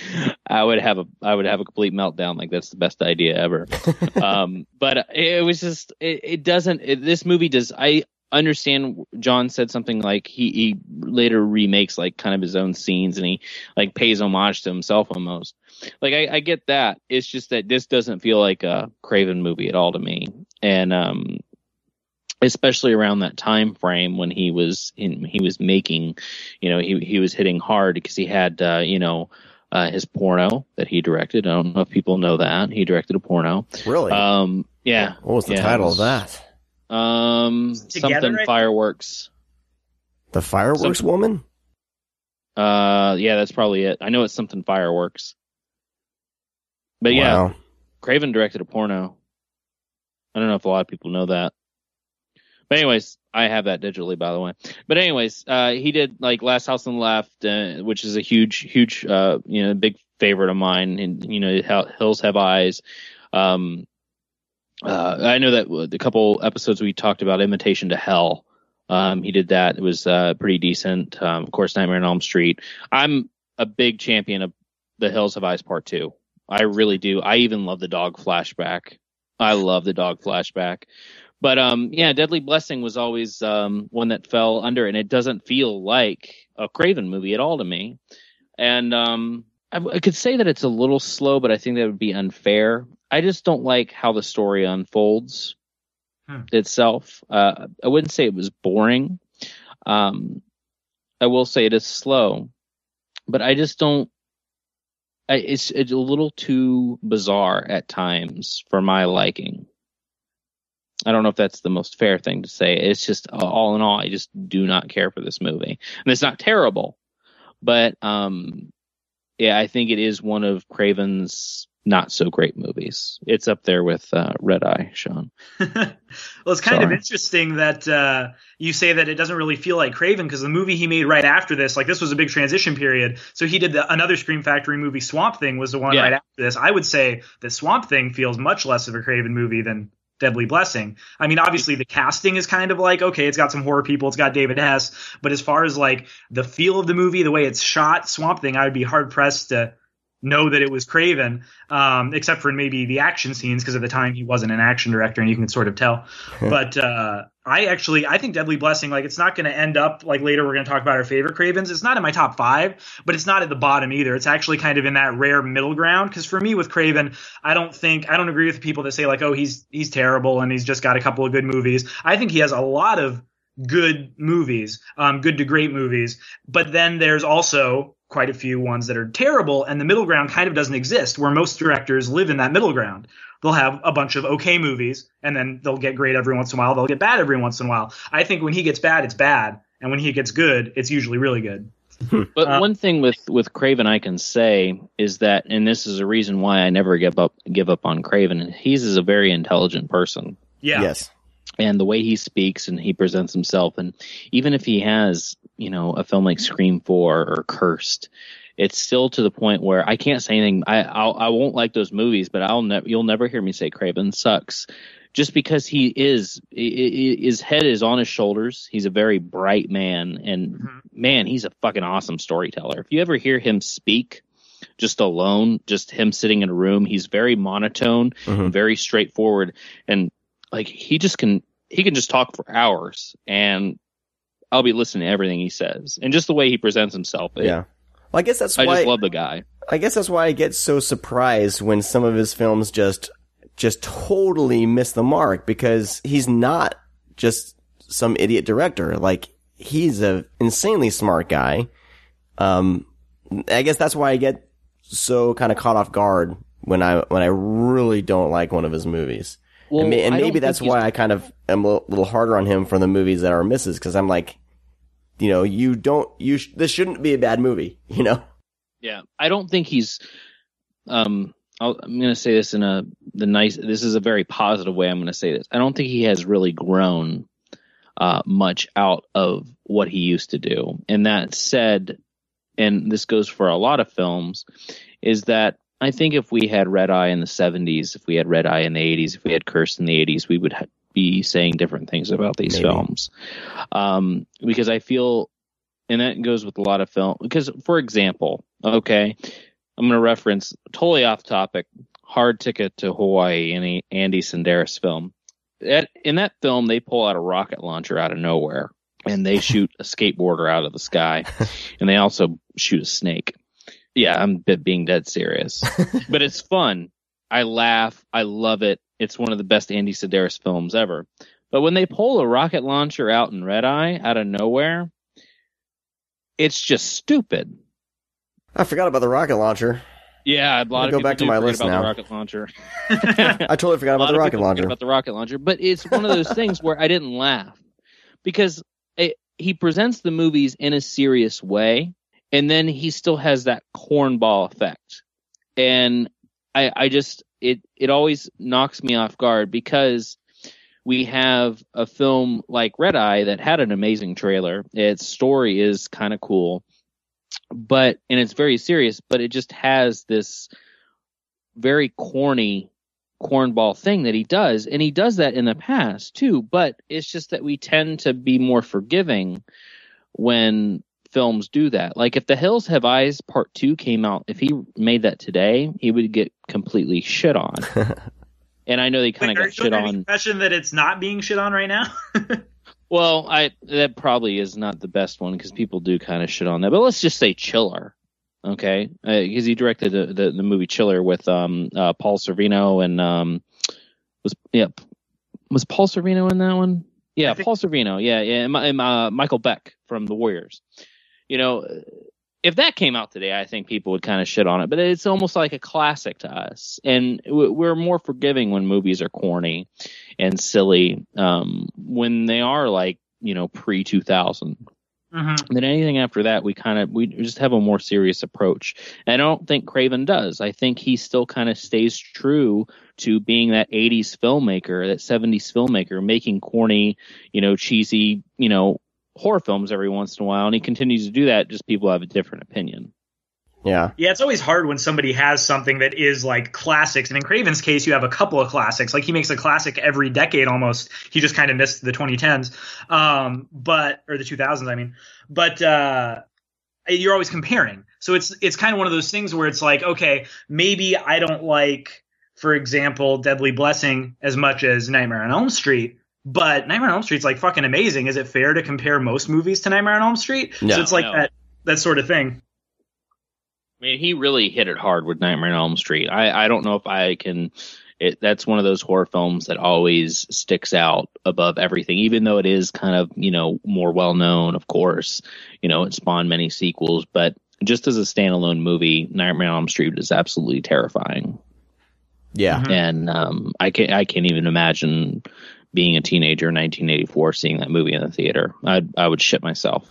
I would have a complete meltdown. Like that's the best idea ever. But it was just this movie does. I understand John said something like he later remakes like kind of his own scenes, and he like pays homage to himself almost. Like I get that. It's just that this doesn't feel like a Craven movie at all to me. And especially around that time frame when he was making, he was hitting hard because he had his porno that he directed. I don't know if people know that he directed a porno. Really? Yeah. What was the title of that? Something right? Fireworks. The Fireworks Woman? Yeah, that's probably it. I know it's something Fireworks. But yeah, Wow. Craven directed a porno. I don't know if a lot of people know that. But anyways, I have that digitally, by the way. But anyways, he did like Last House on the Left, which is a huge, big favorite of mine. And Hills Have Eyes. I know that the couple episodes we talked about Invitation to Hell. He did that. It was pretty decent. Of course, Nightmare on Elm Street. I'm a big champion of the Hills Have Eyes Part 2. I really do. I even love the dog flashback. I love the dog flashback. But Deadly Blessing was always one that fell under, and it doesn't feel like a Craven movie at all to me. And I could say that it's a little slow, but I think that would be unfair. I just don't like how the story unfolds itself. I wouldn't say it was boring. I will say it is slow, but I just don't. It's a little too bizarre at times for my liking. I don't know if that's the most fair thing to say. It's just all in all, I just do not care for this movie. And it's not terrible, but I think it is one of Craven's not so great movies. It's up there with Red Eye, Sean. Well, it's kind of interesting that you say that it doesn't really feel like Craven, because the movie he made right after this, like this was a big transition period. So he did another Scream Factory movie, Swamp Thing was the one right after this. I would say that Swamp Thing feels much less of a Craven movie than Deadly Blessing. I mean, obviously the casting is kind of like, okay, it's got some horror people, it's got David Hess, but as far as like the feel of the movie, the way it's shot, Swamp Thing, I would be hard pressed to know that it was Craven, except for maybe the action scenes, because at the time he wasn't an action director and you can sort of tell. But I think Deadly Blessing, like, it's not going to end up like later we're going to talk about our favorite Cravens. It's not in my top 5, but it's not at the bottom either. It's actually kind of in that rare middle ground, because for me with Craven, I don't agree with the people that say like, oh, he's terrible and he's just got a couple of good movies. I think he has a lot of good movies, good to great movies, but then there's also quite a few ones that are terrible, and the middle ground kind of doesn't exist, where most directors live in that middle ground. They'll have a bunch of okay movies, and then they'll get great every once in a while. They'll get bad every once in a while. I think when he gets bad, it's bad, and when he gets good, it's usually really good. But one thing with Craven I can say is that, and this is a reason why I never give up on Craven, he's a very intelligent person. Yeah. Yes. And the way he speaks and he presents himself, and even if he has, a film like Scream 4 or Cursed, it's still to the point where I can't say anything. I won't like those movies, but you'll never hear me say Craven sucks, just because his head is on his shoulders. He's a very bright man, and man, he's a fucking awesome storyteller. If you ever hear him speak just alone, just him sitting in a room, he's very monotone, very straightforward, and like he can just talk for hours, and I'll be listening to everything he says, and just the way he presents himself. Yeah. Well, I guess that's why I just love the guy. I guess that's why I get so surprised when some of his films just totally miss the mark, because he's not just some idiot director. Like, he's a insanely smart guy. I guess that's why I get so kind of caught off guard when I really don't like one of his movies. Well, and maybe that's why I kind of am a little harder on him for the movies that are misses, because I'm like, this shouldn't be a bad movie, Yeah, I don't think he's. I'm going to say this this is a very positive way. I'm going to say this. I don't think he has really grown much out of what he used to do. And that said, and this goes for a lot of films, is that I think if we had Red Eye in the 70s, if we had Red Eye in the 80s, if we had Cursed in the 80s, we would be saying different things about these films. Because I feel, and that goes with a lot of film, because, for example, okay, I'm going to reference, totally off topic, Hard Ticket to Hawaii, Andy Sedaris film. In that film, they pull out a rocket launcher out of nowhere, and they shoot a skateboarder out of the sky, and they also shoot a snake. Yeah, I'm being dead serious. But it's fun. I laugh. I love it. It's one of the best Andy Sedaris films ever. But when they pull a rocket launcher out in Red Eye out of nowhere, it's just stupid. I forgot about the rocket launcher. Yeah, a lot of people back to my list now. The rocket launcher. I totally forgot about the rocket launcher. About the rocket launcher, but it's one of those things where I didn't laugh because he presents the movies in a serious way, and then he still has that cornball effect. And I just it always knocks me off guard because we have a film like Red Eye that had an amazing trailer. Its story is kind of cool, and it's very serious, but it just has this very corny cornball thing that he does, and he does that in the past too, but it's just that we tend to be more forgiving when films do that. Like if The Hills Have Eyes Part 2 came out, if he made that today, he would get completely shit on. And I know they kind of got shit on. Are you impression that it's not being shit on right now? Well, that probably is not the best one because people do kind of shit on that. But let's just say Chiller, okay? Because he directed the movie Chiller with Paul Sorvino and was Paul Sorvino in that one? Yeah, Paul Sorvino. Yeah, and Michael Beck from The Warriors. You know, if that came out today, I think people would kind of shit on it. But it's almost like a classic to us, and we're more forgiving when movies are corny and silly, when they are like, you know, pre-2000. Mm-hmm. Then anything after that, we just have a more serious approach. And I don't think Craven does. I think he still kind of stays true to being that 80s filmmaker, that 70s filmmaker, making corny, you know, cheesy, you know, horror films every once in a while, and he continues to do that. Just people have a different opinion. Yeah, it's always hard when somebody has something that is like classics, and in Craven's case, you have a couple of classics. Like he makes a classic every decade almost. He just kind of missed the 2010s, or the 2000s, I mean. But you're always comparing, so it's kind of one of those things where it's like, okay, maybe I don't like, for example, Deadly Blessing as much as Nightmare on Elm Street. But Nightmare on Elm Street's like fucking amazing. Is it fair to compare most movies to Nightmare on Elm Street? No, so it's like that sort of thing. I mean, he really hit it hard with Nightmare on Elm Street. I don't know if I can. That's one of those horror films that always sticks out above everything, even though it is kind of, you know, more well known. Of course, you know, it spawned many sequels, but just as a standalone movie, Nightmare on Elm Street is absolutely terrifying. Yeah, and I can't even imagine being a teenager in 1984, seeing that movie in the theater. I would shit myself.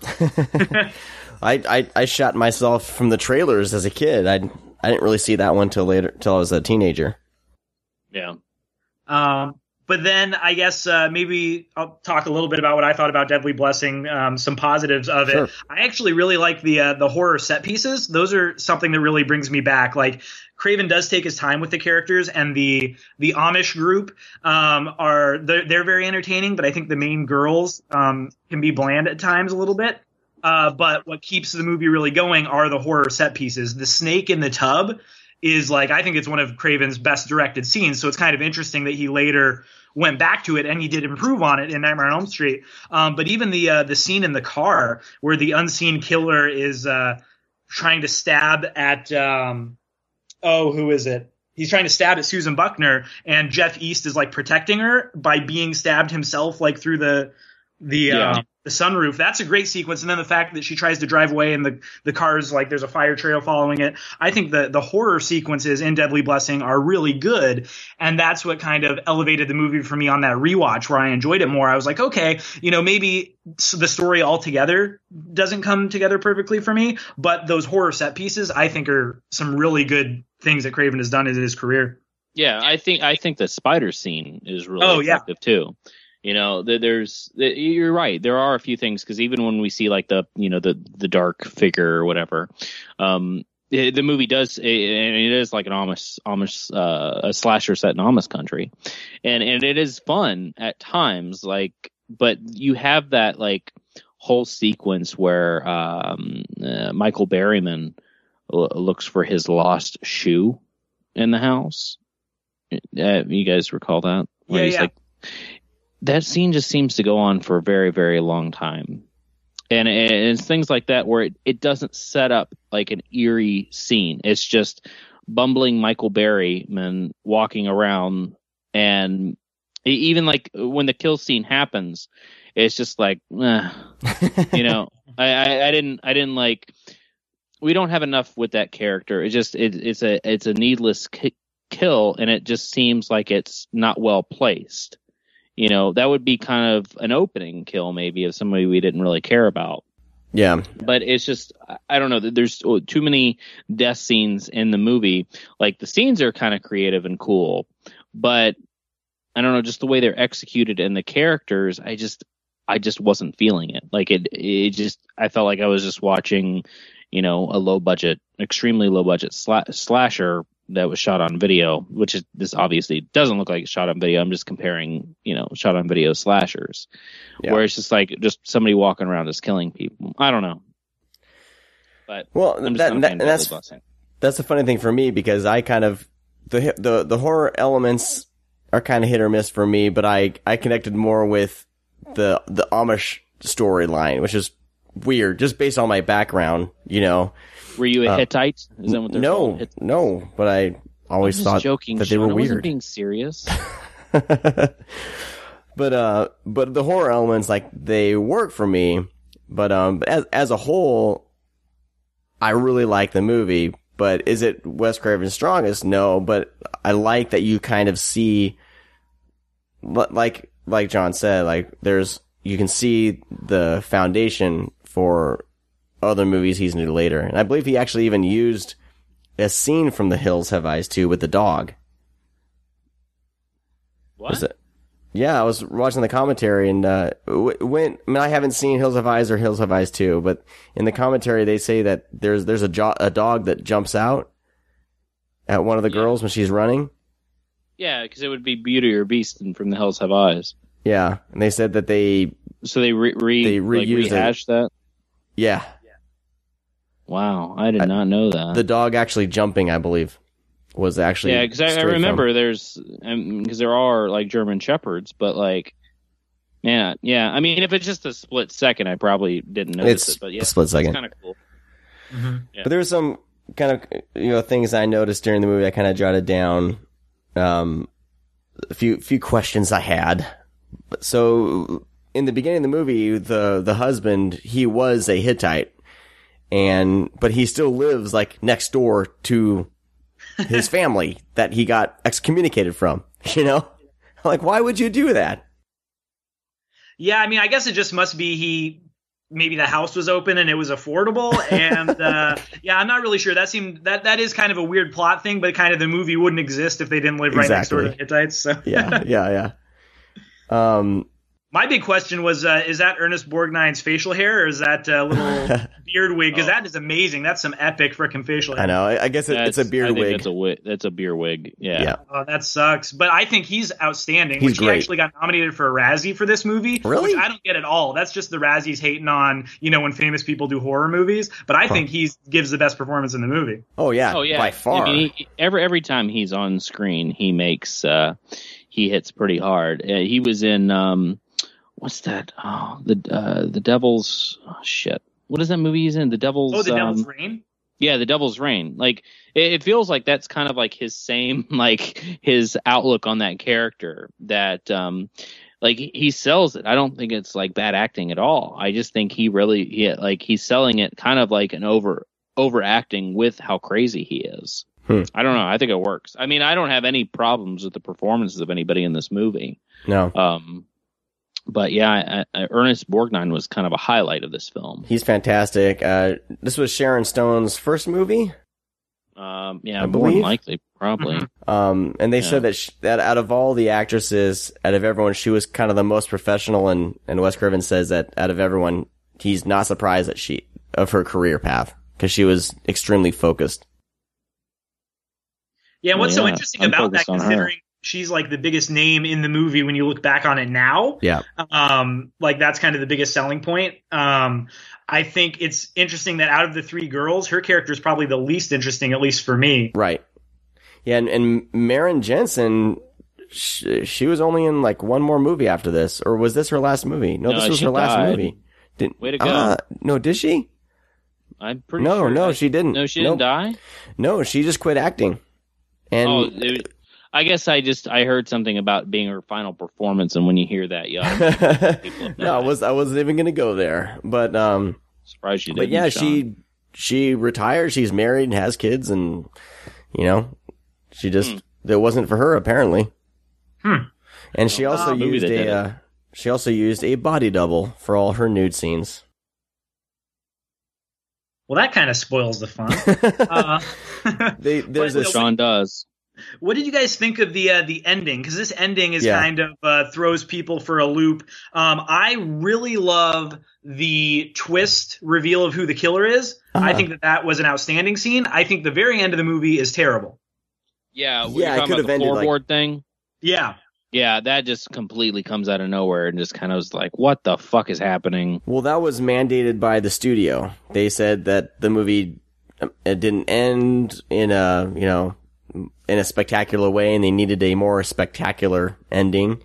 I shot myself from the trailers as a kid. I didn't really see that one till I was a teenager. Yeah. But then I guess maybe I'll talk a little bit about what I thought about Deadly Blessing, some positives of it. I actually really like the horror set pieces. Those are something that really brings me back. Like Craven does take his time with the characters, and the Amish group they're very entertaining, but I think the main girls can be bland at times a little bit. But what keeps the movie really going are the horror set pieces. The snake in the tub is like, I think it's one of Craven's best directed scenes. So it's kind of interesting that he later went back to it, and he did improve on it in Nightmare on Elm Street. But even the scene in the car where the unseen killer is trying to stab at who is it? He's trying to stab at Susan Buckner, and Jeff East is like protecting her by being stabbed himself, like through the sunroof. That's a great sequence. And then the fact that she tries to drive away and the car's like there's a fire trail following it. I think the horror sequences in Deadly Blessing are really good, and that's what kind of elevated the movie for me on that rewatch, where I enjoyed it more. I was like, okay, you know, maybe the story altogether doesn't come together perfectly for me, but those horror set pieces I think are some really good things that Craven has done in his career. Yeah, I think the spider scene is really effective too. You know, you're right. There are a few things, because even when we see like the dark figure or whatever, the movie does, and it is like an Amish a slasher set in Amish country, and it is fun at times. Like, but you have that like whole sequence where Michael Berryman looks for his lost shoe in the house. You guys recall that? Where he's like, that scene just seems to go on for a very, very long time. And it's things like that where it doesn't set up like an eerie scene. It's just bumbling Michael Berryman walking around, and even like when the kill scene happens, it's just like, you know, I didn't like. We don't have enough with that character. It's a needless kill, and it just seems like it's not well placed. You know, that would be kind of an opening kill maybe of somebody we didn't really care about. Yeah. But it's just, I don't know, there's too many death scenes in the movie. Like, the scenes are kind of creative and cool, but I don't know, just the way they're executed and the characters, I just wasn't feeling it. Like, it just, I felt like I was just watching, a low budget, extremely low budget slasher that was shot on video, which is, this obviously doesn't look like it's shot on video. I'm just comparing, shot on video slashers, where it's just like just somebody walking around just killing people. I don't know. But that's the funny thing for me, because I kind of, the horror elements are kind of hit or miss for me, but I connected more with the Amish storyline, which is weird, just based on my background, Were you a Hittite? Is that what they're called? No, but I always thought joking, that they were I weird. wasn't being serious. But the horror elements, like, they work for me. But as a whole, I really like the movie. But is it Wes Craven's strongest? No. But I like that you kind of see, like John said, like, you can see the foundation for other movies he's made later. And I believe he actually even used a scene from The Hills Have Eyes 2 with the dog. What? Yeah, I was watching the commentary, and I haven't seen Hills Have Eyes or Hills Have Eyes 2, but in the commentary they say that there's a dog that jumps out at one of the girls when she's running. Yeah, because it would be Beauty or Beast from The Hills Have Eyes. Yeah, and they said that they rehashed that. Yeah. Wow, I did not know that. The dog actually jumping, I believe, was actually because I remember because there are like German shepherds, but like, yeah. I mean, if it's just a split second, I probably didn't notice it. But yeah, a split second. It's kind of cool. Mm-hmm. Yeah. But there were some kind of things I noticed during the movie. I kind of jotted down a few questions I had. So in the beginning of the movie, the husband, he was a Hittite, but he still lives like next door to his family that he got excommunicated from. Like, why would you do that? Yeah, I mean, I guess it just must be maybe the house was open and it was affordable, and I'm not really sure. That is kind of a weird plot thing, but kind of the movie wouldn't exist if they didn't live right next door to the Hittites. So. Yeah. My big question was, is that Ernest Borgnine's facial hair, or is that a little beard wig? Because that is amazing. That's some epic freaking facial hair. I know. I guess it's a beard wig. That's a beard wig. Yeah. Oh, that sucks. But I think he's outstanding. He's great. He actually got nominated for a Razzie for this movie. Really? Which I don't get at all. That's just the Razzies hating on, when famous people do horror movies. But I think he gives the best performance in the movie. Oh, yeah. By far. I mean, every time he's on screen, he hits pretty hard. He was in... what's that? Oh, the Devil's shit. What is that movie he's in? The Devil's. Oh, the Devil's Reign. Yeah, the Devil's Reign. Like it feels like that's kind of like his same, like his outlook on that character. That like he sells it. I don't think it's like bad acting at all. I just think he's selling it kind of like an overacting with how crazy he is. I don't know. I think it works. I mean, I don't have any problems with the performances of anybody in this movie. No. But yeah, Ernest Borgnine was kind of a highlight of this film. He's fantastic. This was Sharon Stone's first movie. More than likely, probably. And they said that out of all the actresses, out of everyone, she was kind of the most professional. And Wes Craven says that out of everyone, he's not surprised of her career path, because she was extremely focused. Yeah, what's so interesting about that, considering she's like the biggest name in the movie when you look back on it now. Yeah. Like that's kind of the biggest selling point. I think it's interesting that out of the three girls, her character is probably the least interesting, at least for me. Right. Yeah, and Maren Jensen, she was only in like one more movie after this, or was this her last movie? No, this was her last movie. Way to go. No, did she? I'm pretty sure. No, she didn't. No, she didn't die? No, she just quit acting. And I guess I heard something about being her final performance, and when you hear that, you ought no, I wasn't even going to go there, but surprised you didn't. But yeah, she retired. She's married and has kids, and she just it wasn't for her apparently. And she also used she also used a body double for all her nude scenes. Oh, Well, that kind of spoils the fun. Sean does. What did you guys think of the ending? Because this ending is kind of throws people for a loop. I really love the twist reveal of who the killer is. I think that was an outstanding scene. I think the very end of the movie is terrible. Yeah, you're talking about the floorboard thing? Yeah. Yeah, that just completely comes out of nowhere and just kind of was like, what the fuck is happening? Well, that was mandated by the studio. They said that the movie it didn't end in a spectacular way, and they needed a more spectacular ending.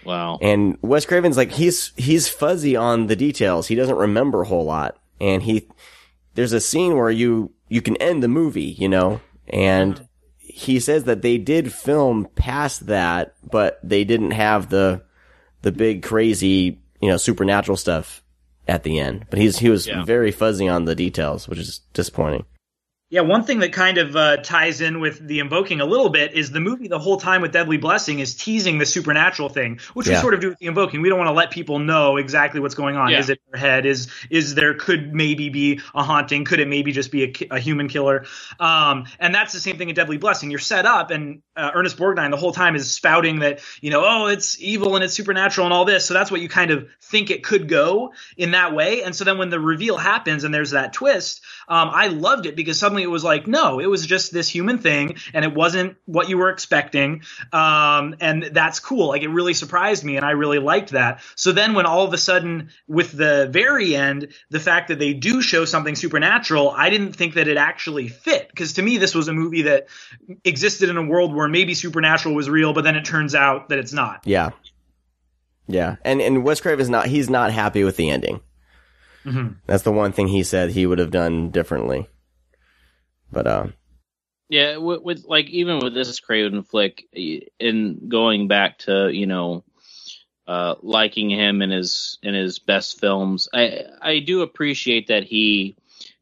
Wow. And Wes Craven's like, he's fuzzy on the details. He doesn't remember a whole lot. And there's a scene where you can end the movie, and he says that they did film past that, but they didn't have the big crazy, supernatural stuff at the end. But he was very fuzzy on the details, which is disappointing. Yeah, one thing that kind of ties in with the Invoking a little bit is the movie the whole time with Deadly Blessing is teasing the supernatural thing, which we sort of do with the Invoking. We don't want to let people know exactly what's going on. Yeah. Is it in their head? Is there could maybe be a haunting? Could it maybe just be a human killer? And that's the same thing in Deadly Blessing. You're set up, and Ernest Borgnine the whole time is spouting that, it's evil and it's supernatural and all this. So that's what you kind of think it could go in that way. And so then when the reveal happens and there's that twist, I loved it because suddenly it was like, no, it was just this human thing and it wasn't what you were expecting. And that's cool. Like, it really surprised me and I really liked that. So then when all of a sudden with the very end, the fact that they do show something supernatural, I didn't think that it actually fit, because to me, this was a movie that existed in a world where maybe supernatural was real, but then it turns out that it's not. Yeah. Yeah. And Wes Craven he's not happy with the ending. Mm-hmm. That's the one thing he said he would have done differently. But yeah, with like even with this Craven flick, in going back to liking him in his best films, I do appreciate that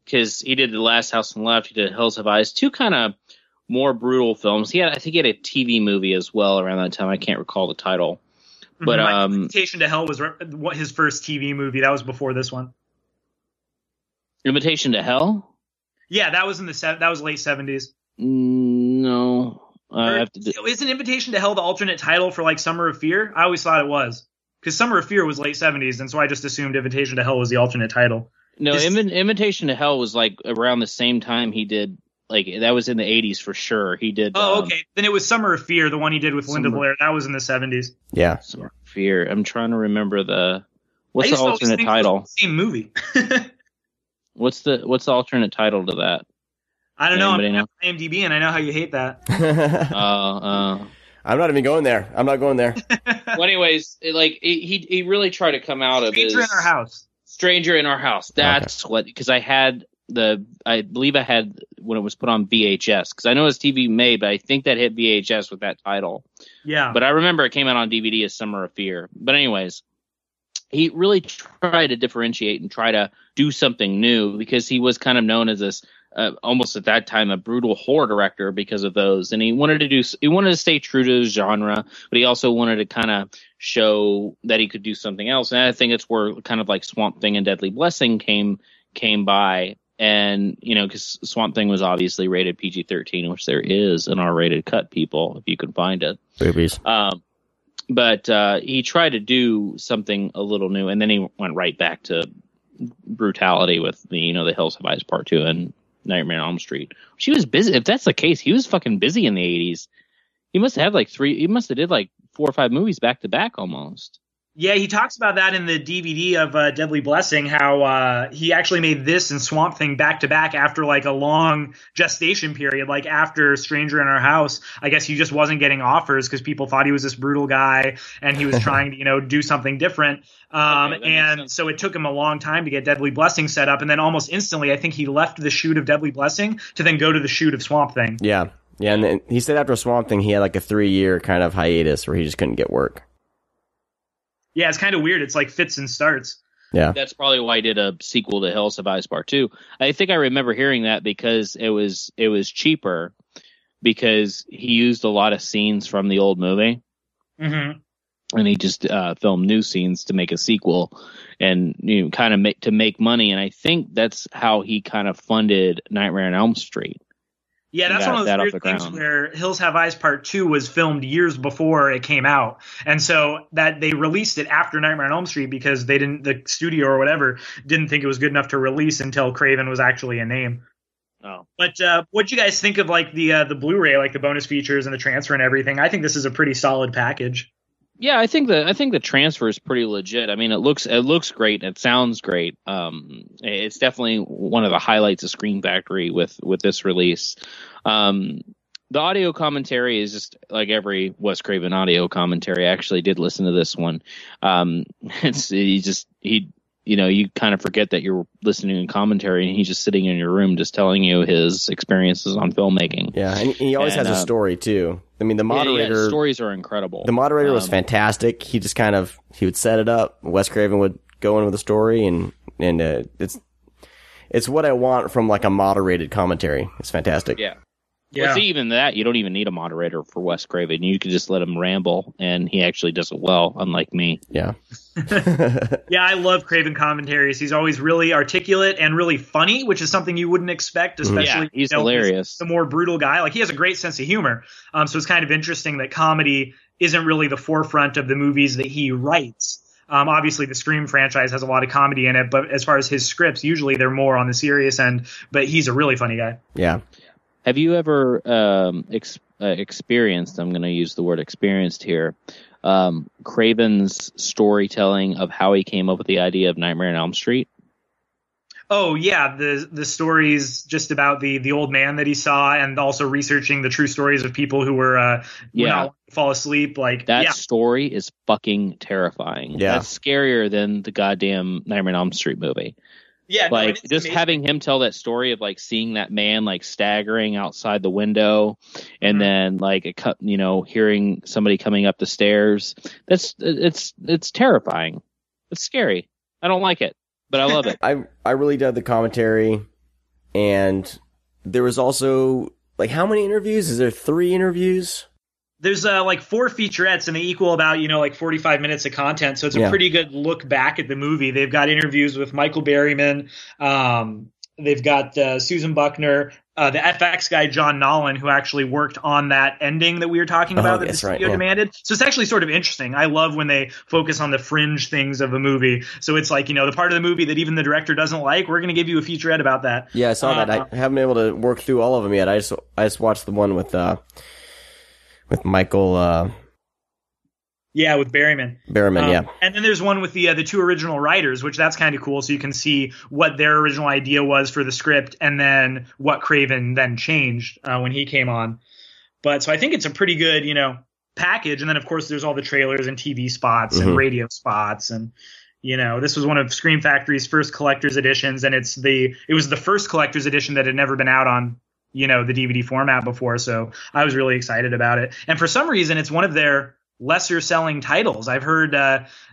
because he did The Last House on the Left, he did Hills Have Eyes, two kind of more brutal films. I think he had a TV movie as well around that time. I can't recall the title, but Invitation to Hell was his first TV movie. That was before this one. Invitation to Hell? Yeah, that was that was late 70s. No. Isn't Invitation to Hell the alternate title for like Summer of Fear? I always thought it was. Because Summer of Fear was late 70s, and so I just assumed Invitation to Hell was the alternate title. No, Invitation to Hell was like around the same time he did, like, that was in the 80s for sure. He did. Oh, okay. Then it was Summer of Fear, the one he did with Linda Blair. That was in the 70s. Yeah. Summer of Fear. I'm trying to remember what's the alternate title? Same movie. What's the alternate title to that? I don't know. I'm on IMDb, and I know how you hate that. I'm not even going there. I'm not going there. Well, anyways, he really tried to come out of Stranger in Our House. Stranger in Our House. That's what, because I believe I had when it was put on VHS, because I know it's TV made, but I think that hit VHS with that title. Yeah. But I remember it came out on DVD as Summer of Fear. But anyways, he really tried to differentiate and try to do something new, because he was kind of known as this almost at that time a brutal horror director because of those, and he wanted to stay true to his genre, but he also wanted to kind of show that he could do something else. And I think it's where kind of like Swamp Thing and Deadly Blessing came by, and because Swamp Thing was obviously rated PG-13, which there is an R-rated cut, people, if you can find it. Boobies. But he tried to do something a little new, and then he went right back to brutality with the Hills Have Eyes Part 2 and Nightmare on Elm Street. She was busy. If that's the case, he was fucking busy in the 80s. He must have had he must have did like 4 or 5 movies back to back almost. Yeah, he talks about that in the DVD of Deadly Blessing, how he actually made this and Swamp Thing back to back after like a long gestation period, like after Stranger in Our House. I guess he just wasn't getting offers because people thought he was this brutal guy and he was trying to, do something different. And so it took him a long time to get Deadly Blessing set up. And then almost instantly, I think he left the shoot of Deadly Blessing to then go to the shoot of Swamp Thing. Yeah. Yeah. And then he said after Swamp Thing, he had like a 3-year kind of hiatus where he just couldn't get work. Yeah, it's kind of weird. It's like fits and starts. Yeah. That's probably why he did a sequel to Hills Have Eyes Part 2. I think I remember hearing that because it was cheaper, because he used a lot of scenes from the old movie. Mm-hmm. and he just filmed new scenes to make a sequel, and kind of to make money. And I think that's how he kind of funded Nightmare on Elm Street. Yeah, that's one of those weird things where Hills Have Eyes Part 2 was filmed years before it came out. And so that they released it after Nightmare on Elm Street because the studio or whatever didn't think it was good enough to release until Craven was actually a name. Oh. But what'd you guys think of like the Blu-ray, like the bonus features and the transfer and everything? I think this is a pretty solid package. Yeah, I think the transfer is pretty legit. I mean, it looks great. It sounds great. It's definitely one of the highlights of Scream Factory with this release. The audio commentary is just like every Wes Craven audio commentary. I actually did listen to this one. You kind of forget that you're listening to commentary, and he's just sitting in your room just telling you his experiences on filmmaking. Yeah, and he always has a story too. I mean, the moderator stories are incredible. The moderator was fantastic. He just he would set it up. Wes Craven would go in with a story, and it's what I want from like a moderated commentary. It's fantastic. Yeah. Yeah. Well, see, even that, you don't even need a moderator for Wes Craven. You could just let him ramble, and he actually does it well, unlike me. Yeah. Yeah, I love Craven commentaries. He's always really articulate and really funny, which is something you wouldn't expect, especially he's hilarious. The more brutal guy. Like, he has a great sense of humor. So it's kind of interesting that comedy isn't really the forefront of the movies that he writes. Obviously, the Scream franchise has a lot of comedy in it, but as far as his scripts, usually they're more on the serious end. But he's a really funny guy. Yeah. Have you ever experienced, I'm going to use the word experienced here, Craven's storytelling of how he came up with the idea of Nightmare on Elm Street? Oh, yeah. The stories just about the old man that he saw, and also researching the true stories of people who were not fall asleep. Like that story is fucking terrifying. Yeah. That's scarier than the goddamn Nightmare on Elm Street movie. Yeah, like just amazing. Having him tell that story of like seeing that man like staggering outside the window, and then like hearing somebody coming up the stairs. It's terrifying. It's scary. I don't like it, but I love it. I really dug the commentary, and there was also like, how many interviews? Is there 3 interviews? There's like 4 featurettes, and they equal about, like 45 minutes of content. So it's a pretty good look back at the movie. They've got interviews with Michael Berryman. They've got Susan Buckner, the FX guy, John Nolan, who actually worked on that ending that we were talking about that the studio demanded. So it's actually sort of interesting. I love when they focus on the fringe things of a movie. So it's like, the part of the movie that even the director doesn't like, we're going to give you a featurette about that. Yeah, I saw that. I haven't been able to work through all of them yet. I just watched the one with Michael, with Berryman. Yeah. And then there's one with the 2 original writers, which that's kind of cool. So you can see what their original idea was for the script, and then what Craven then changed when he came on. But so I think it's a pretty good, package. And then of course there's all the trailers and TV spots and radio spots, and this was one of Scream Factory's first collector's editions, and it was the first collector's edition that had never been out on the DVD format before. So I was really excited about it. And for some reason, it's one of their lesser selling titles. I've heard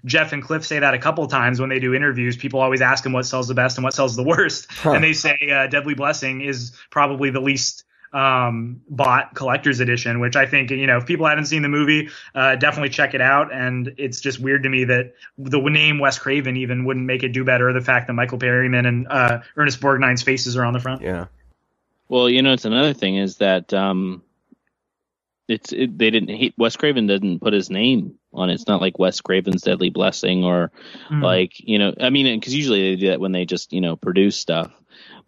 Jeff and Cliff say that a couple times when they do interviews. People always ask them what sells the best and what sells the worst. And they say Deadly Blessing is probably the least bought collector's edition, which I think, if people haven't seen the movie, definitely check it out. And it's just weird to me that the name Wes Craven even wouldn't make it do better. The fact that Michael Berryman and Ernest Borgnine's faces are on the front. Yeah. Well, it's another thing is that Wes Craven didn't put his name on it. It's not like Wes Craven's Deadly Blessing or because usually they do that when they just produce stuff.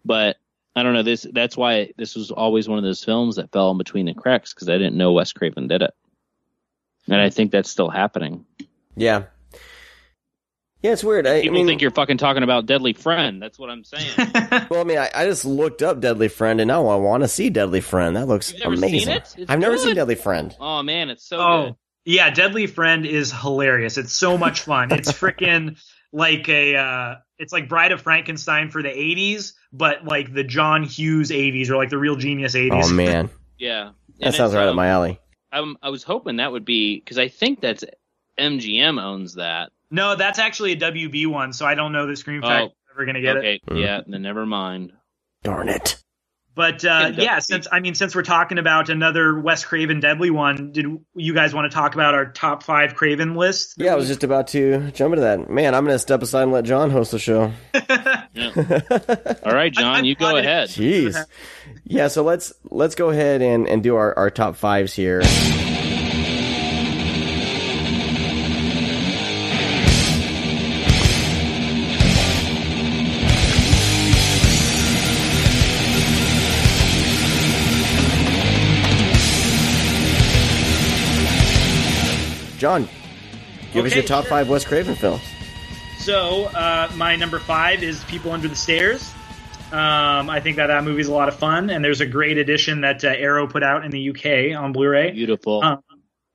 But I don't know, that's why this was always one of those films that fell in between the cracks, because I didn't know Wes Craven did it, and I think that's still happening. Yeah. Yeah, it's weird. People think you're fucking talking about Deadly Friend. That's what I'm saying. Well, I just looked up Deadly Friend, and now I want to see Deadly Friend. That looks amazing. I've never seen Deadly Friend. Oh, man, it's so good. Yeah, Deadly Friend is hilarious. It's so much fun. It's freaking like it's like Bride of Frankenstein for the 80s, but like the John Hughes 80s, or like the Real Genius 80s. Oh, man. Yeah. That sounds right up my alley. I was hoping that would be, because I think that's MGM owns that. No, that's actually a WB one, so I don't know that Scream Factory is ever going to get it. Yeah, then never mind. Darn it. But since we're talking about another Wes Craven Deadly one, did you guys want to talk about our top 5 Craven list? Yeah, I was just about to jump into that. Man, I'm going to step aside and let John host the show. All right, John, you go ahead. Jeez. Yeah, so let's go ahead and do our top 5s here. John, give us your top 5 Wes Craven films. So, my number 5 is People Under the Stairs. I think that movie's a lot of fun, and there's a great edition that Arrow put out in the UK on Blu-ray. Beautiful.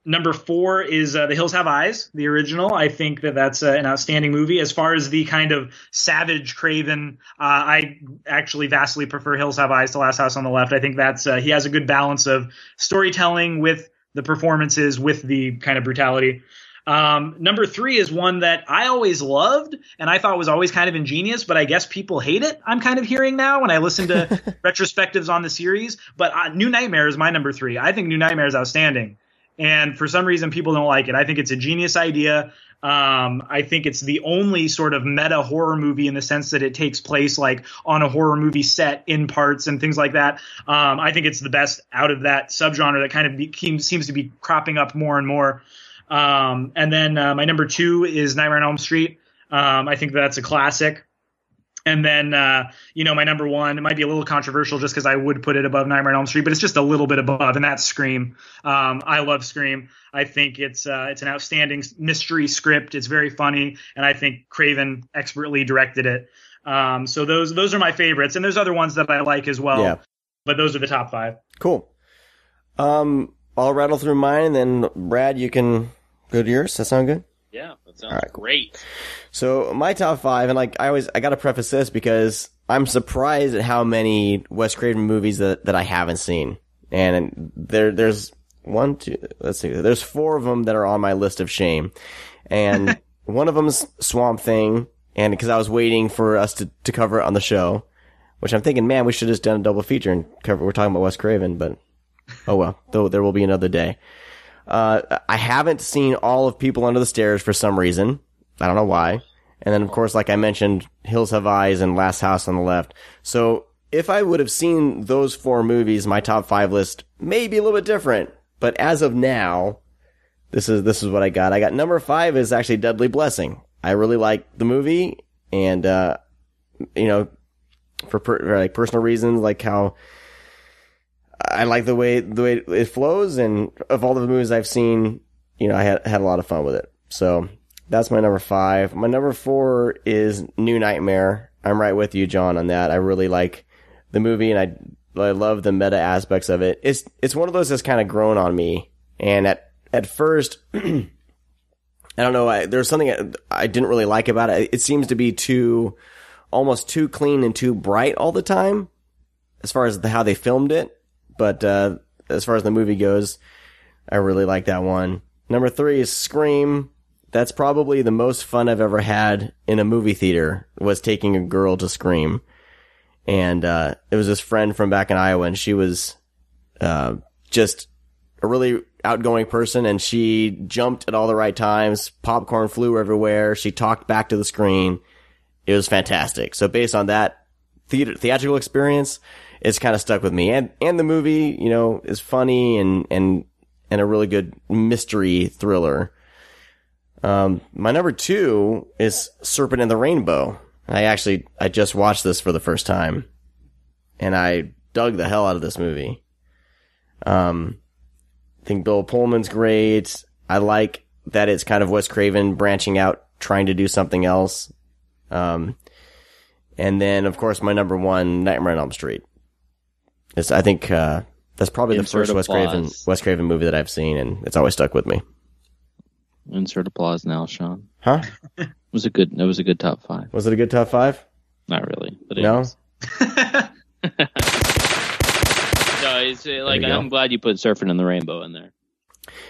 Number 4 is The Hills Have Eyes, the original. I think that's an outstanding movie. As far as the kind of savage Craven, I actually vastly prefer Hills Have Eyes to Last House on the Left. I think that's he has a good balance of storytelling with the performances, with the kind of brutality. Number 3 is one that I always loved and I thought was always kind of ingenious, but I guess people hate it. I'm kind of hearing now when I listen to retrospectives on the series. But New Nightmare is my number 3. I think New Nightmare is outstanding. And for some reason, people don't like it. I think it's a genius idea. I think it's the only sort of meta horror movie in the sense that it takes place like on a horror movie set in parts and things like that. I think it's the best out of that subgenre that kind of seems to be cropping up more and more. And then my number 2 is Nightmare on Elm Street. I think that's a classic. And then, my number 1, it might be a little controversial just because I would put it above Nightmare on Elm Street, but it's just a little bit above, and that's Scream. I love Scream. I think it's an outstanding mystery script. It's very funny, and I think Craven expertly directed it. So those are my favorites, and there's other ones that I like as well. Yeah. But those are the top 5. Cool. I'll rattle through mine, and then Brad, you can go to yours. Does that sound good? Yeah, that sounds great. So my top 5, and I got to preface this because I'm surprised at how many Wes Craven movies that I haven't seen. And there's 4 of them that are on my list of shame. And one of them's Swamp Thing, and because I was waiting for us to cover it on the show, which I'm thinking, man, we should have just done a double feature and we're talking about Wes Craven, but oh well, though there will be another day. I haven't seen all of People Under the Stairs for some reason. I don't know why. And then, of course, like I mentioned, Hills Have Eyes and Last House on the Left. So if I would have seen those 4 movies, my top 5 list may be a little bit different. But as of now, this is what I got. I got number 5 is actually Deadly Blessing. I really like the movie, and for personal reasons, like how I like the way it flows, and of all the movies I've seen, I had a lot of fun with it. So that's my number 5. My number 4 is New Nightmare. I'm right with you, John, on that. I really like the movie, and I love the meta aspects of it. It's one of those that's kind of grown on me. And at first, I don't know, there's something I didn't really like about it. It seems to be almost too clean and too bright all the time, as far as how they filmed it. But as far as the movie goes, I really like that one. Number 3 is Scream. That's probably the most fun I've ever had in a movie theater, was taking a girl to Scream. And it was this friend from back in Iowa, and she was just a really outgoing person, and she jumped at all the right times. Popcorn flew everywhere. She talked back to the screen. It was fantastic. So based on that theatrical experience, it's kind of stuck with me. And the movie, is funny and a really good mystery thriller. My number 2 is Serpent and the Rainbow. I just watched this for the first time, and I dug the hell out of this movie. I think Bill Pullman's great. I like that it's kind of Wes Craven branching out, trying to do something else. And then, of course, my number 1, Nightmare on Elm Street. I think that's probably the first Wes Craven movie that I've seen, and it's always stuck with me. Insert applause now, Sean. Huh? It was a good top 5. Was it a good top 5? Not really, but no. No, it's like I'm glad you put Surfing in the Rainbow in there.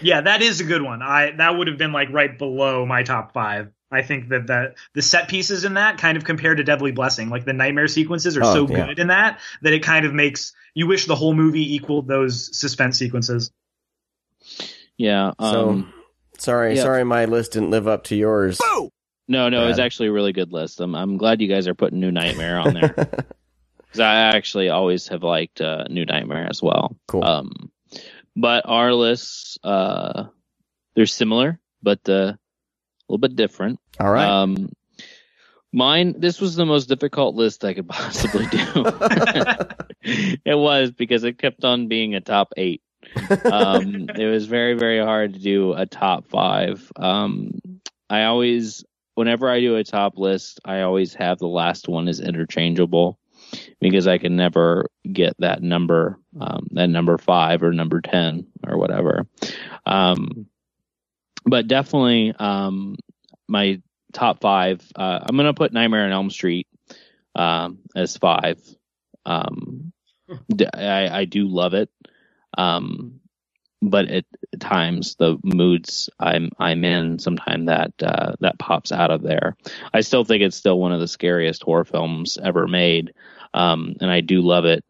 Yeah, that is a good one. That would have been like right below my top 5. I think that the set pieces in that kind of compared to Deadly Blessing, like the nightmare sequences are so good in that it kind of makes you wish the whole movie equaled those suspense sequences. Yeah. Sorry, my list didn't live up to yours. Boo! No, Brad. It's actually a really good list. I'm glad you guys are putting New Nightmare on there. Because I actually always have liked New Nightmare as well. Cool. But our lists, they're similar, but a little bit different. All right. Mine, this was the most difficult list I could possibly do. It was, because it kept on being a top 8. It was very, very hard to do a top 5. Whenever I do a top list, I always have the last one as interchangeable, because I can never get that number 5 or number 10 or whatever. But definitely, my top 5, I'm going to put Nightmare on Elm Street as 5. I do love it. But at times the moods I'm in, sometimes that pops out of there. I still think it's still one of the scariest horror films ever made. And I do love it.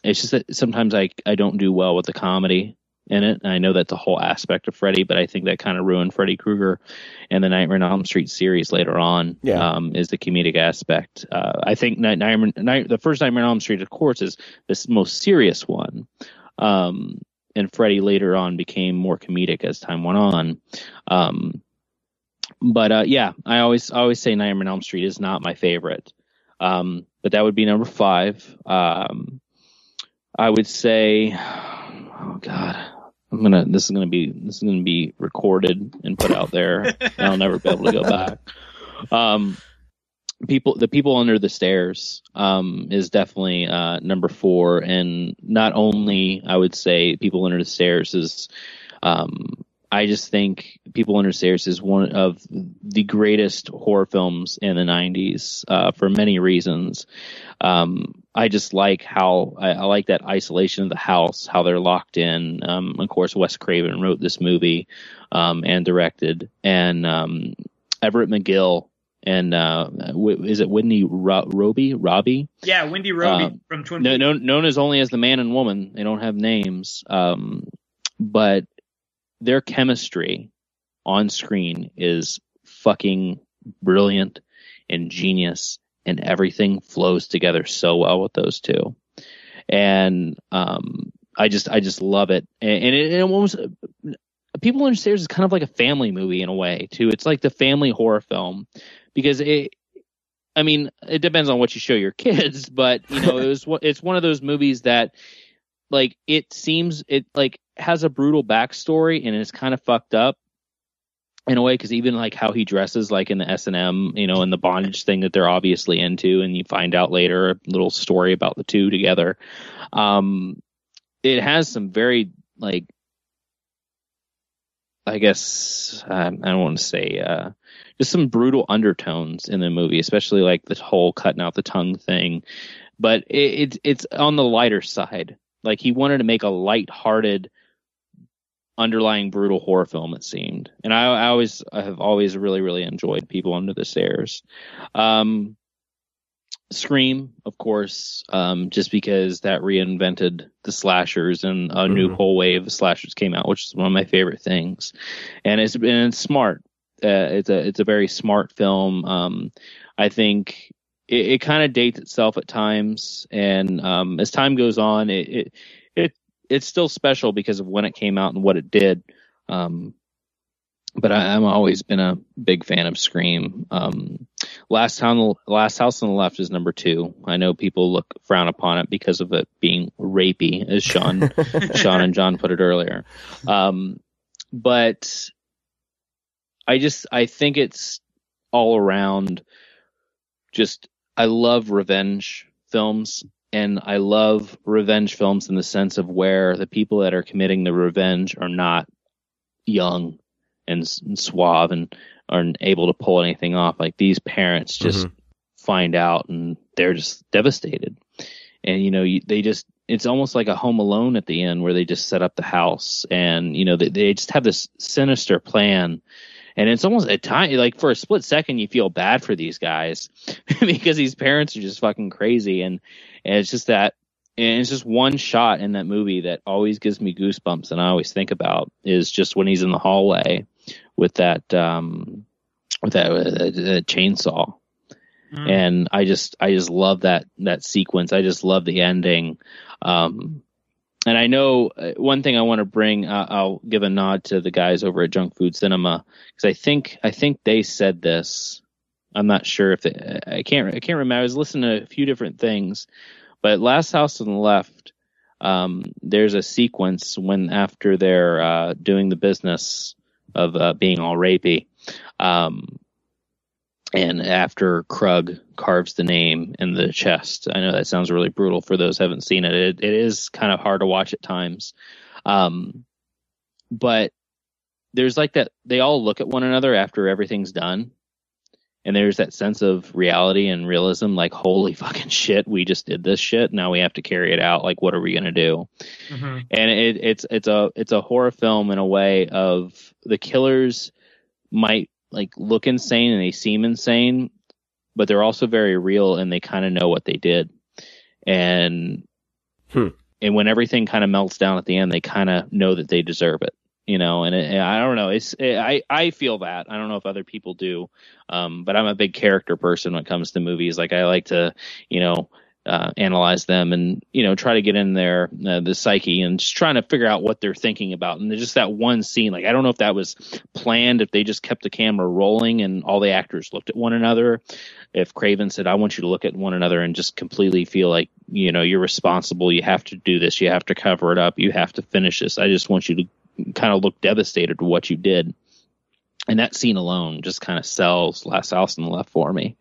It's just that sometimes I don't do well with the comedy in it. And I know that's a whole aspect of Freddy, but I think that kind of ruined Freddy Krueger and the Nightmare on Elm Street series later on. Is the comedic aspect. I think the first Nightmare on Elm Street, of course, is the most serious one. And Freddy later on became more comedic as time went on. But I always say Nightmare on Elm Street is not my favorite. But that would be number 5. I would say, oh God, this is gonna be recorded and put out there, and I'll never be able to go back. The People Under the Stairs is definitely number 4, and not only I would say People Under the Stairs is I just think People Under the Stairs is one of the greatest horror films in the 90s for many reasons. I just like how I like that isolation of the house, how they're locked in. Of course, Wes Craven wrote this movie and directed, and Everett McGill. And is it Wendy Robbie? Yeah, Wendy Robbie from Twin Peaks. Known as only as the Man and Woman. They don't have names. But their chemistry on screen is fucking brilliant and genius, and everything flows together so well with those two. And I just love it. And it almost... People Under the Stairs is kind of like a family movie in a way, too. It's like the family horror film. Because it depends on what you show your kids, but it's one of those movies that, like, it has a brutal backstory and it's kind of fucked up in a way, because even like how he dresses, like in the S&M, and the bondage thing that they're obviously into, and you find out later a little story about the two together. It has some very, like, I guess I don't want to say just some brutal undertones in the movie, especially like the whole cutting out the tongue thing. But it's on the lighter side. Like, he wanted to make a lighthearted, underlying brutal horror film, it seemed. And I have always really, really enjoyed People Under the Stairs. Scream, of course, just because that reinvented the slashers, and a new whole wave of slashers came out, which is one of my favorite things. And it's smart. It's a very smart film. I think it kind of dates itself at times, and as time goes on, it's still special because of when it came out and what it did. But I'm always been a big fan of Scream. Last House on the Left is number 2. I know people frown upon it because of it being rapey, as Sean and John put it earlier. But I think it's all around just, I love revenge films, and I love revenge films in the sense of where the people that are committing the revenge are not young and suave and aren't able to pull anything off. Like, these parents just find out and they're just devastated. And, it's almost like a Home Alone at the end, where they just set up the house and, they just have this sinister plan. And it's almost a time, like for a split second, you feel bad for these guys because these parents are just fucking crazy. And it's just that, and it's just one shot in that movie that always gives me goosebumps. And I always think about is just when he's in the hallway with that chainsaw. And I just love that sequence. I just love the ending. And I know one thing I want to bring, I'll give a nod to the guys over at Junk Food Cinema, because I think they said this. I'm not sure if I can't remember. I was listening to a few different things, but Last House on the Left, there's a sequence when after they're doing the business of being all rapey, and after Krug carves the name in the chest. I know that sounds really brutal for those who haven't seen it. It is kind of hard to watch at times. But there's like that, they all look at one another after everything's done. And there's that sense of reality and realism, like, holy fucking shit, we just did this shit. Now we have to carry it out. Like, what are we going to do? Mm-hmm. And it's a horror film in a way of the killers might like look insane and they seem insane, but they're also very real and they kind of know what they did. And when everything kind of melts down at the end, they kind of know that they deserve it, you know. And I don't know, I feel that. I don't know if other people do, but I'm a big character person when it comes to movies. Like, I like to, you know, analyze them and, you know, try to get in there, the psyche, and just trying to figure out what they're thinking about. And just that one scene, like, I don't know if that was planned, if they just kept the camera rolling and all the actors looked at one another, if Craven said, I want you to look at one another and just completely feel like, you know, you're responsible, you have to do this, you have to cover it up, you have to finish this, I just want you to kind of look devastated to what you did. And that scene alone just kind of sells Last House on the Left for me.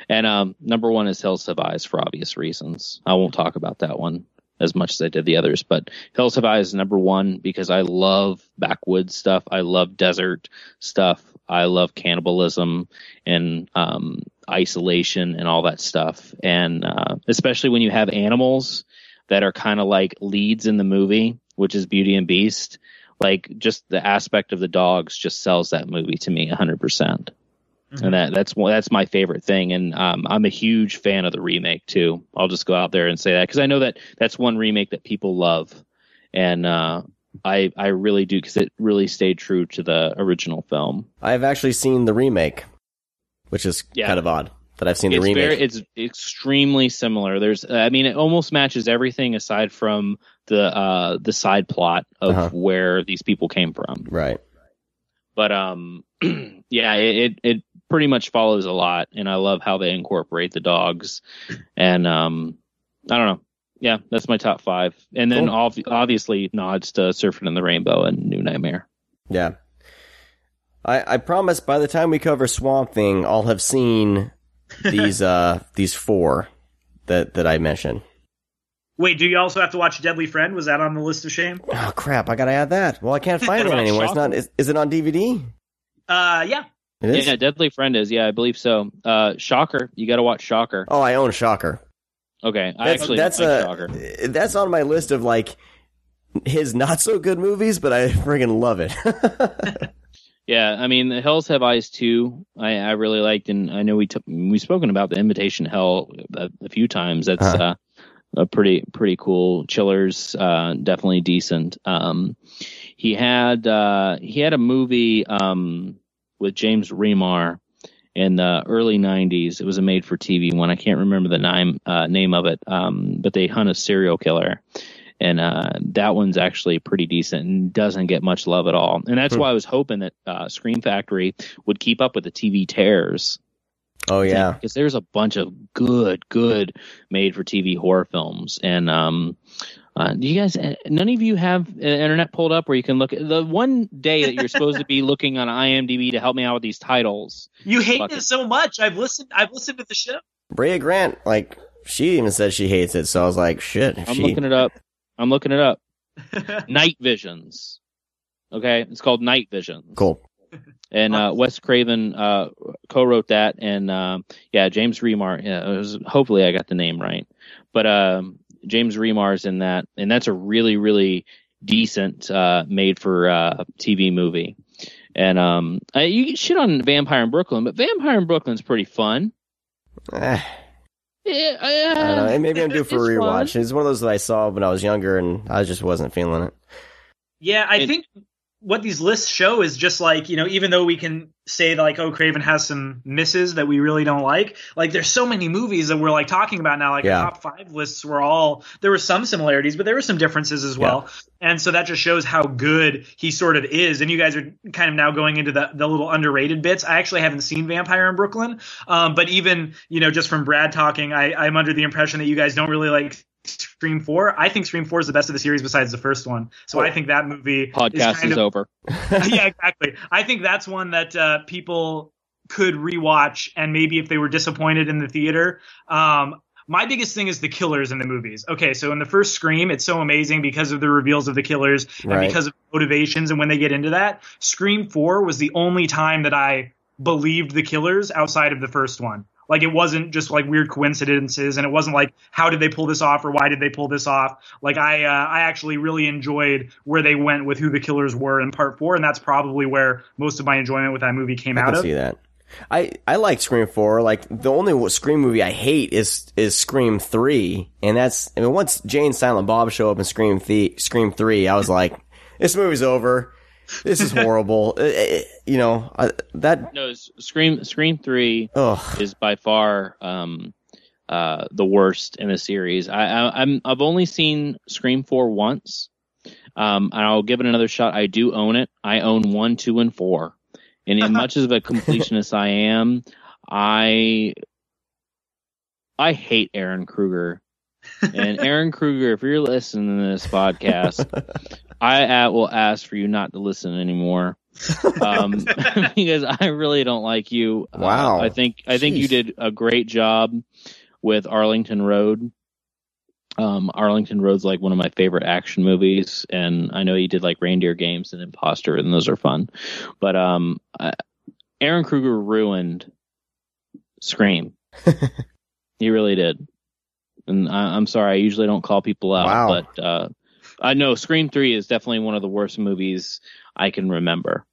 And number one is Hills Have Eyes, for obvious reasons. I won't talk about that one as much as I did the others, but Hills Have Eyes is number one because I love backwoods stuff. I love desert stuff. I love cannibalism and isolation and all that stuff. And especially when you have animals that are kind of like leads in the movie, which is Beauty and Beast, like just the aspect of the dogs just sells that movie to me 100%. And that's my favorite thing. And I'm a huge fan of the remake too. I'll just go out there and say that because I know that that's one remake that people love, and I really do, because it really stayed true to the original film. I've actually seen the remake, which is kind of odd that I've seen the remake. It's extremely similar. It almost matches everything aside from the side plot of where these people came from. Right. But yeah, it pretty much follows a lot, and I love how they incorporate the dogs. And I don't know. Yeah, that's my top 5. And then obviously nods to Surfing in the Rainbow and New Nightmare. Yeah. I promise by the time we cover Swamp Thing, I'll have seen these 4 that I mentioned. Wait, do you also have to watch Deadly Friend? Was that on the list of shame? Oh crap! I gotta add that. Well, I can't find it anymore. It's not. Is it on DVD? Yeah. It is? Yeah, Deadly Friend is. Yeah, I believe so. Shocker. You got to watch Shocker. Oh, I own Shocker. Okay, that's Shocker. That's on my list of like his not so good movies, but I friggin' love it. Yeah, I mean, The Hills Have Eyes too. I really liked, and I know we've spoken about The Invitation to Hell a few times. That's a pretty cool. Chillers, definitely decent. He had a movie with James Remar in the early 90s. It was a made-for-TV one. I can't remember the name of it, but they hunt a serial killer. And that one's actually pretty decent and doesn't get much love at all. And that's why I was hoping that Scream Factory would keep up with the TV tears. Oh, yeah. Because there's a bunch of good made-for-TV horror films. And do you guys, none of you have internet pulled up where you can look at the one day that you're supposed to be looking on IMDb to help me out with these titles? You hate it so much. I've listened to the show. Brea Grant, like, she even said she hates it. So I was like, shit. Looking it up. Night Visions. Okay, it's called Night Visions. Cool. And Wes Craven co-wrote that, and James Remar. Yeah, hopefully I got the name right, but James Remar's in that, and that's a really, really decent made for TV movie. And you can shit on Vampire in Brooklyn, but Vampire in Brooklyn's pretty fun. I don't know. Maybe I'm due for a rewatch. It's one of those that I saw when I was younger, and I just wasn't feeling it. Yeah, I think what these lists show is just like, even though we can say like, oh, Craven has some misses that we really don't like there's so many movies that we're like talking about now, like our top 5 lists there were some similarities, but there were some differences as well. Yeah. And so that just shows how good he sort of is. And you guys are kind of now going into the little underrated bits. I actually haven't seen Vampire in Brooklyn. But even, just from Brad talking, I'm under the impression that you guys don't really like Scream 4. I think Scream 4 is the best of the series besides the first one. So I think that movie podcast is over. Yeah, exactly. I think that's one that people could rewatch, and maybe if they were disappointed in the theater. My biggest thing is the killers in the movies. Okay, so in the first Scream, it's so amazing because of the reveals of the killers and because of motivations and when they get into that. Scream 4 was the only time that I believed the killers outside of the first one. Like, it wasn't just like weird coincidences, and it wasn't like, how did they pull this off or why did they pull this off? Like, I actually really enjoyed where they went with who the killers were in part 4, and that's probably where most of my enjoyment with that movie came out of. I can see that. I like Scream 4. Like, the only Scream movie I hate is Scream 3, and once Jay and Silent Bob show up in Scream 3, I was like, this movie's over. This is horrible. No, Scream 3 is by far the worst in the series. I've only seen Scream 4 once. And I'll give it another shot. I do own it. I own 1, 2, and 4. And as much of a completionist I am, I hate Aaron Kruger. And Aaron Kruger, if you're listening to this podcast, I will ask for you not to listen anymore, because I really don't like you. Wow. I think you did a great job with Arlington Road. Arlington Road's like one of my favorite action movies, and I know you did like Reindeer Games and Imposter, and those are fun. But Aaron Kruger ruined Scream. He really did. And I'm sorry, I usually don't call people out, but I know Scream 3 is definitely one of the worst movies I can remember.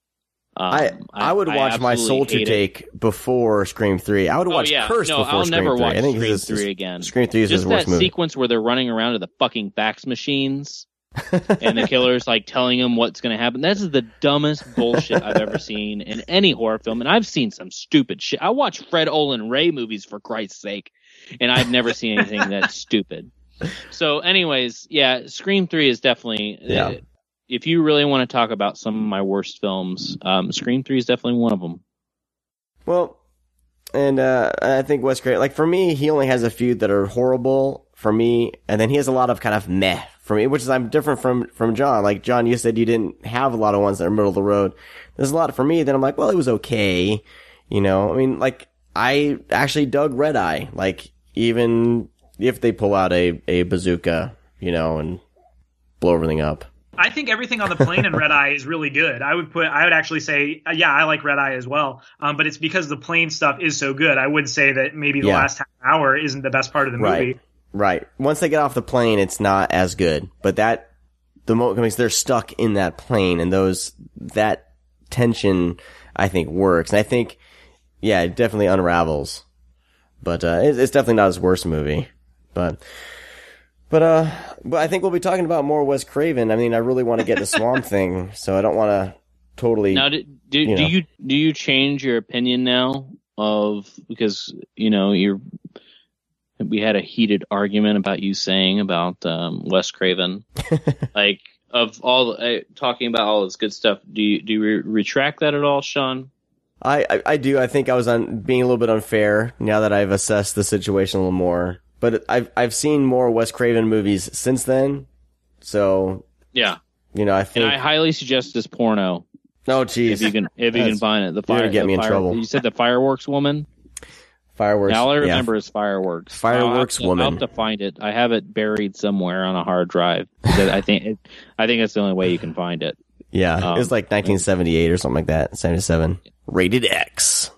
I would watch My Soldier Take before Scream 3. I would watch Cursed before I'll Scream 3. Never watch I think Scream 3 again. Scream 3 is his worst movie. Just that sequence where they're running around to the fucking fax machines and the killer's like telling them what's going to happen. This is the dumbest bullshit I've ever seen in any horror film, and I've seen some stupid shit. I watch Fred Olin Ray movies, for Christ's sake, and I've never seen anything that stupid. So anyways, Scream 3 is definitely... If you really want to talk about some of my worst films, Scream 3 is definitely one of them. Well, and I think Wes Craven, like, for me, he only has a few that are horrible for me, and then he has a lot of kind of meh for me, which is I'm different from John. Like, John, you said you didn't have a lot of ones that are middle of the road. There's a lot for me that I'm like, well, it was okay. I mean, like, I actually dug Red Eye. Like, even if they pull out a bazooka, and blow everything up. I think everything on the plane in Red Eye is really good. I would actually say, I like Red Eye as well. But it's because the plane stuff is so good. I would say that maybe the last half hour isn't the best part of the movie. Right. Once they get off the plane, it's not as good. But they're stuck in that plane, and that tension, I think, works. And I think, it definitely unravels. But it's definitely not his worst movie. But I think we'll be talking about more Wes Craven. I mean, I really want to get to Swamp Thing, so I don't want to totally. Now, do you change your opinion now because we had a heated argument about you saying about Wes Craven, like of all talking about all this good stuff. Do you retract that at all, Sean? I do. I think I was being a little bit unfair now that I've assessed the situation a little more. But I've seen more Wes Craven movies since then, so I think, and I highly suggest this porno. Oh, jeez, if you can find it. You're gonna get me in trouble. You said the Fireworks Woman. Fireworks. Now all I remember is Fireworks. Fireworks Woman. I'll have to find it. I have it buried somewhere on a hard drive. I think that's the only way you can find it. Yeah, it was like 1978 or something like that. 77. Rated X.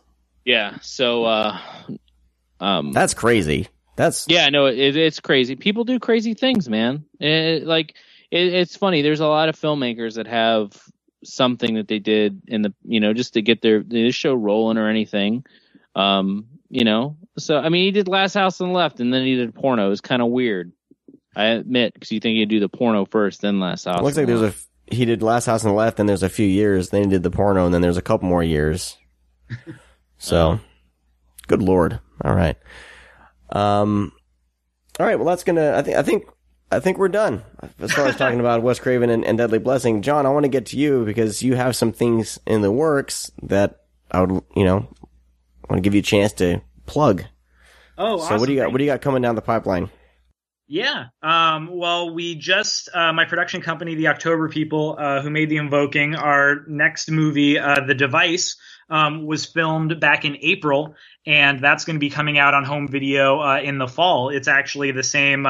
Yeah. So that's crazy. It's crazy. People do crazy things, man. It's funny. There's a lot of filmmakers that have something that they did in the, just to get the show rolling or anything. So I mean, he did Last House on the Left, and then he did porno. It was kind of weird, I admit, because you think he'd do the porno first, then Last House. It looks like he did Last House on the Left, and there's a few years. Then he did the porno, and then there's a couple more years. So, good Lord. All right. All right. Well, that's gonna. I think we're done as far as talking about Wes Craven and Deadly Blessing. John, I want to get to you because you have some things in the works that I would, want to give you a chance to plug. Oh, so awesome. what do you got coming down the pipeline? Yeah. Well, we just, my production company, the October People, who made the Invoking, our next movie, The Device, was filmed back in April, and that's going to be coming out on home video in the fall. It's actually the same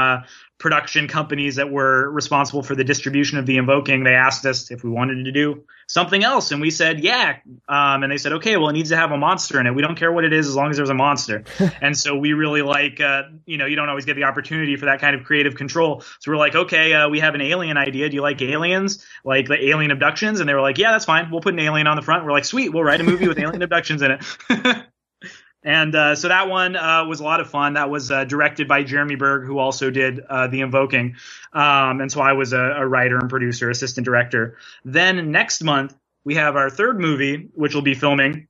production companies that were responsible for the distribution of The Invoking. They asked us if we wanted to do something else, and we said, yeah. And they said, okay, well, it needs to have a monster in it. We don't care what it is as long as there's a monster. And so we really like, you don't always get the opportunity for that kind of creative control. So we're like, okay, we have an alien idea. Do you like aliens? Like the alien abductions? And they were like, yeah, that's fine. We'll put an alien on the front. We're like, sweet, we'll write a movie with alien abductions in it. And so that one was a lot of fun. That was directed by Jeremy Berg, who also did The Invoking. And so I was a writer and producer, assistant director. Then next month, we have our third movie, which we'll be filming.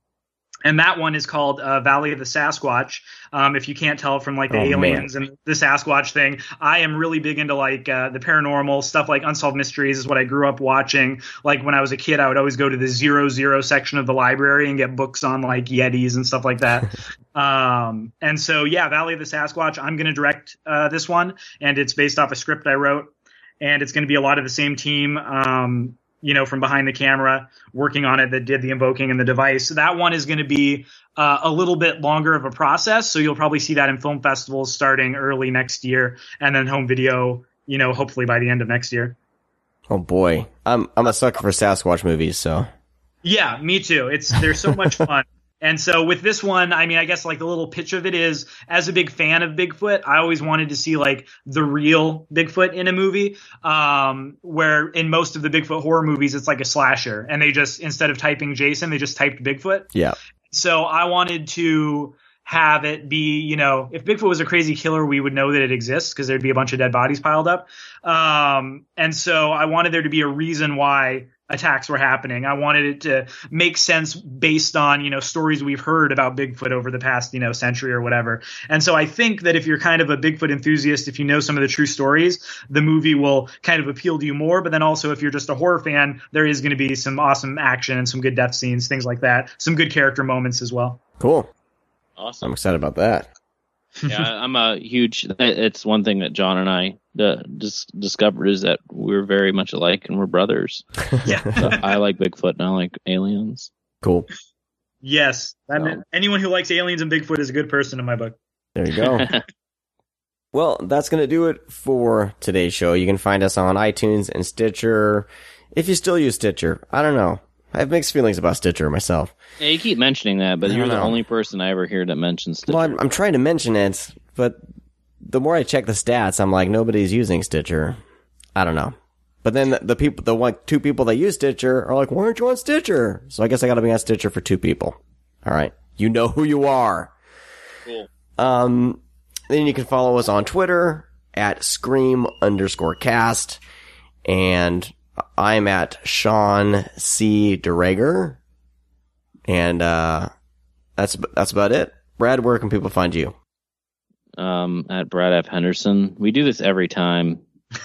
And that one is called Valley of the Sasquatch. If you can't tell from like the aliens and the Sasquatch thing, I am really big into like the paranormal stuff, like Unsolved Mysteries is what I grew up watching. Like when I was a kid, I would always go to the 00 section of the library and get books on like Yetis and stuff like that. And so, yeah, Valley of the Sasquatch, I'm going to direct this one, and it's based off a script I wrote, and it's going to be a lot of the same team. From behind the camera working on it that did The Invoking and The Device. So that one is going to be a little bit longer of a process. So you'll probably see that in film festivals starting early next year, and then home video, hopefully by the end of next year. Oh boy. I'm a sucker for Sasquatch movies, so. Yeah, me too. They're so much fun. And so with this one, I mean, I guess like the little pitch of it is, as a big fan of Bigfoot, I always wanted to see like the real Bigfoot in a movie, where in most of the Bigfoot horror movies, it's like a slasher, and they just, instead of typing Jason, they just typed Bigfoot. Yeah. So I wanted to have it be, if Bigfoot was a crazy killer, we would know that it exists because there'd be a bunch of dead bodies piled up. And so I wanted there to be a reason why attacks were happening. I wanted it to make sense based on, stories we've heard about Bigfoot over the past, century or whatever. And so I think that if you're kind of a Bigfoot enthusiast, if you know some of the true stories, the movie will kind of appeal to you more. But then also, if you're just a horror fan, there is going to be some awesome action and some good death scenes, things like that. Some good character moments as well. Cool. Awesome. I'm excited about that. Yeah, I'm a huge. It's one thing that John and I discovered is that we're very much alike and we're brothers. Yeah, so I like Bigfoot and I like aliens. Cool. Yes, anyone who likes aliens and Bigfoot is a good person in my book. There you go. Well, that's going to do it for today's show. You can find us on iTunes and Stitcher. If you still use Stitcher, I don't know. I have mixed feelings about Stitcher myself. Yeah, you keep mentioning that, but you're the only person I ever hear that mentions Stitcher. Well, I'm trying to mention it, but the more I check the stats, I'm like, nobody's using Stitcher. I don't know. But then the two people that use Stitcher are like, why aren't you on Stitcher? So I guess I got to be on Stitcher for two people. All right. You know who you are. Cool. Then you can follow us on Twitter at Scream_cast. And I'm at Sean C. DeRager. And that's about it. Brad, where can people find you? At Brad F. Henderson. We do this every time.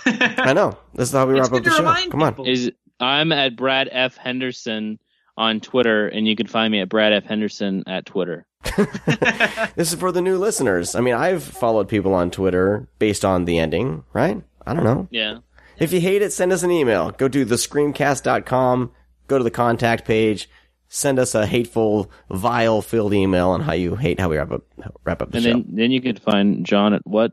I know. This is how we wrap up the show. Come on. I'm at Brad F. Henderson on Twitter, and you can find me at Brad F. Henderson at Twitter. This is for the new listeners. I mean, I've followed people on Twitter based on the ending, right? I don't know. Yeah. If you hate it, send us an email. Go to thescreamcast.com, go to the contact page, send us a hateful, vile-filled email on how you hate how we wrap up the show. And then you can find John at what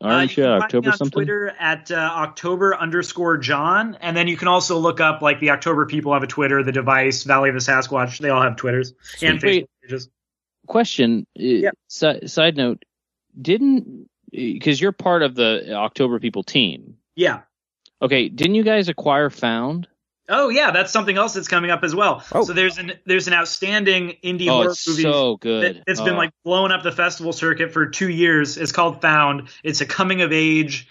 aren't you at October on something? Twitter at October_John, and then you can also look up like the October People have a Twitter, The Device, Valley of the Sasquatch. They all have Twitters and Facebook pages. Question. Yep. Side note: because you're part of the October People team? Yeah. Okay. Didn't you guys acquire Found? Oh yeah, that's something else that's coming up as well. Oh. So there's an outstanding indie horror it's movie so good. It's been like blowing up the festival circuit for 2 years. It's called Found. It's a coming of age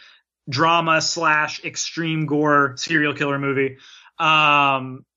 drama / extreme gore serial killer movie.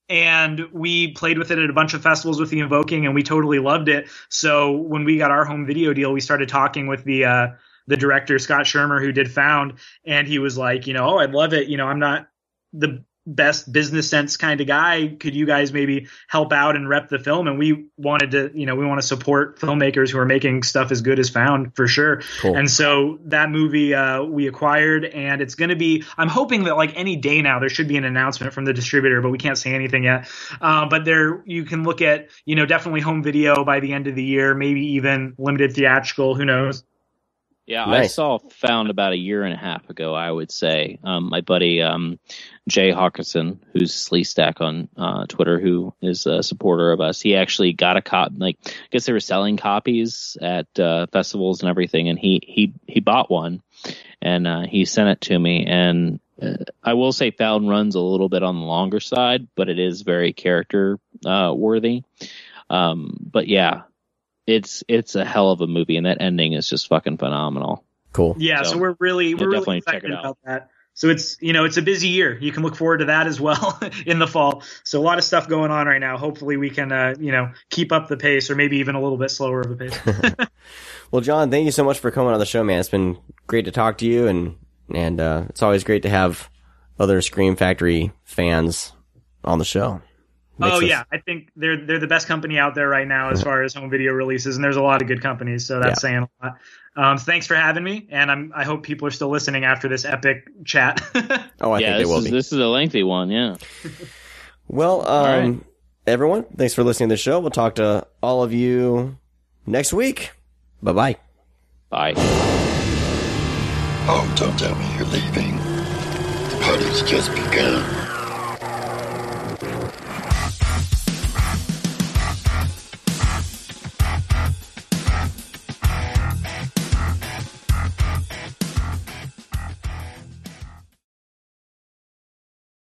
And we played with it at a bunch of festivals with the Invoking, and we totally loved it. So when we got our home video deal, we started talking with the director, Scott Shermer, who did Found, and he was like, oh, I'd love it. I'm not the best business sense kind of guy. Could you guys maybe help out and rep the film? And we wanted to, we want to support filmmakers who are making stuff as good as Found, for sure. Cool. And so that movie we acquired, and it's going to be, I'm hoping that like any day now there should be an announcement from the distributor, but we can't say anything yet. But there you can look at, definitely home video by the end of the year, maybe even limited theatrical, who knows? Yeah, Nice. I saw Found about a year and a half ago, I would say. My buddy Jay Hawkinson, who's Sleestack on Twitter, who is a supporter of us, he actually got a copy. Like, I guess they were selling copies at festivals and everything, and he bought one, and he sent it to me. And I will say Found runs a little bit on the longer side, but it is very character worthy. But yeah. It's a hell of a movie, and that ending is just fucking phenomenal. Cool. Yeah, so we're really definitely check excited it out. about that. So it's it's a busy year. You can look forward to that as well in the fall. So a lot of stuff going on right now. Hopefully we can keep up the pace, or maybe even a little bit slower of a pace. Well, John, thank you so much for coming on the show, man. It's been great to talk to you, and it's always great to have other Scream Factory fans on the show. Yeah, I think they're the best company out there right now as far as home video releases, and there's a lot of good companies, so that's saying a lot. Thanks for having me, and I hope people are still listening after this epic chat. I think they will be. This is a lengthy one, yeah. Well, right. Everyone, thanks for listening to the show. We'll talk to all of you next week. Bye-bye. Bye. Oh, don't tell me you're leaving. The party's just begun.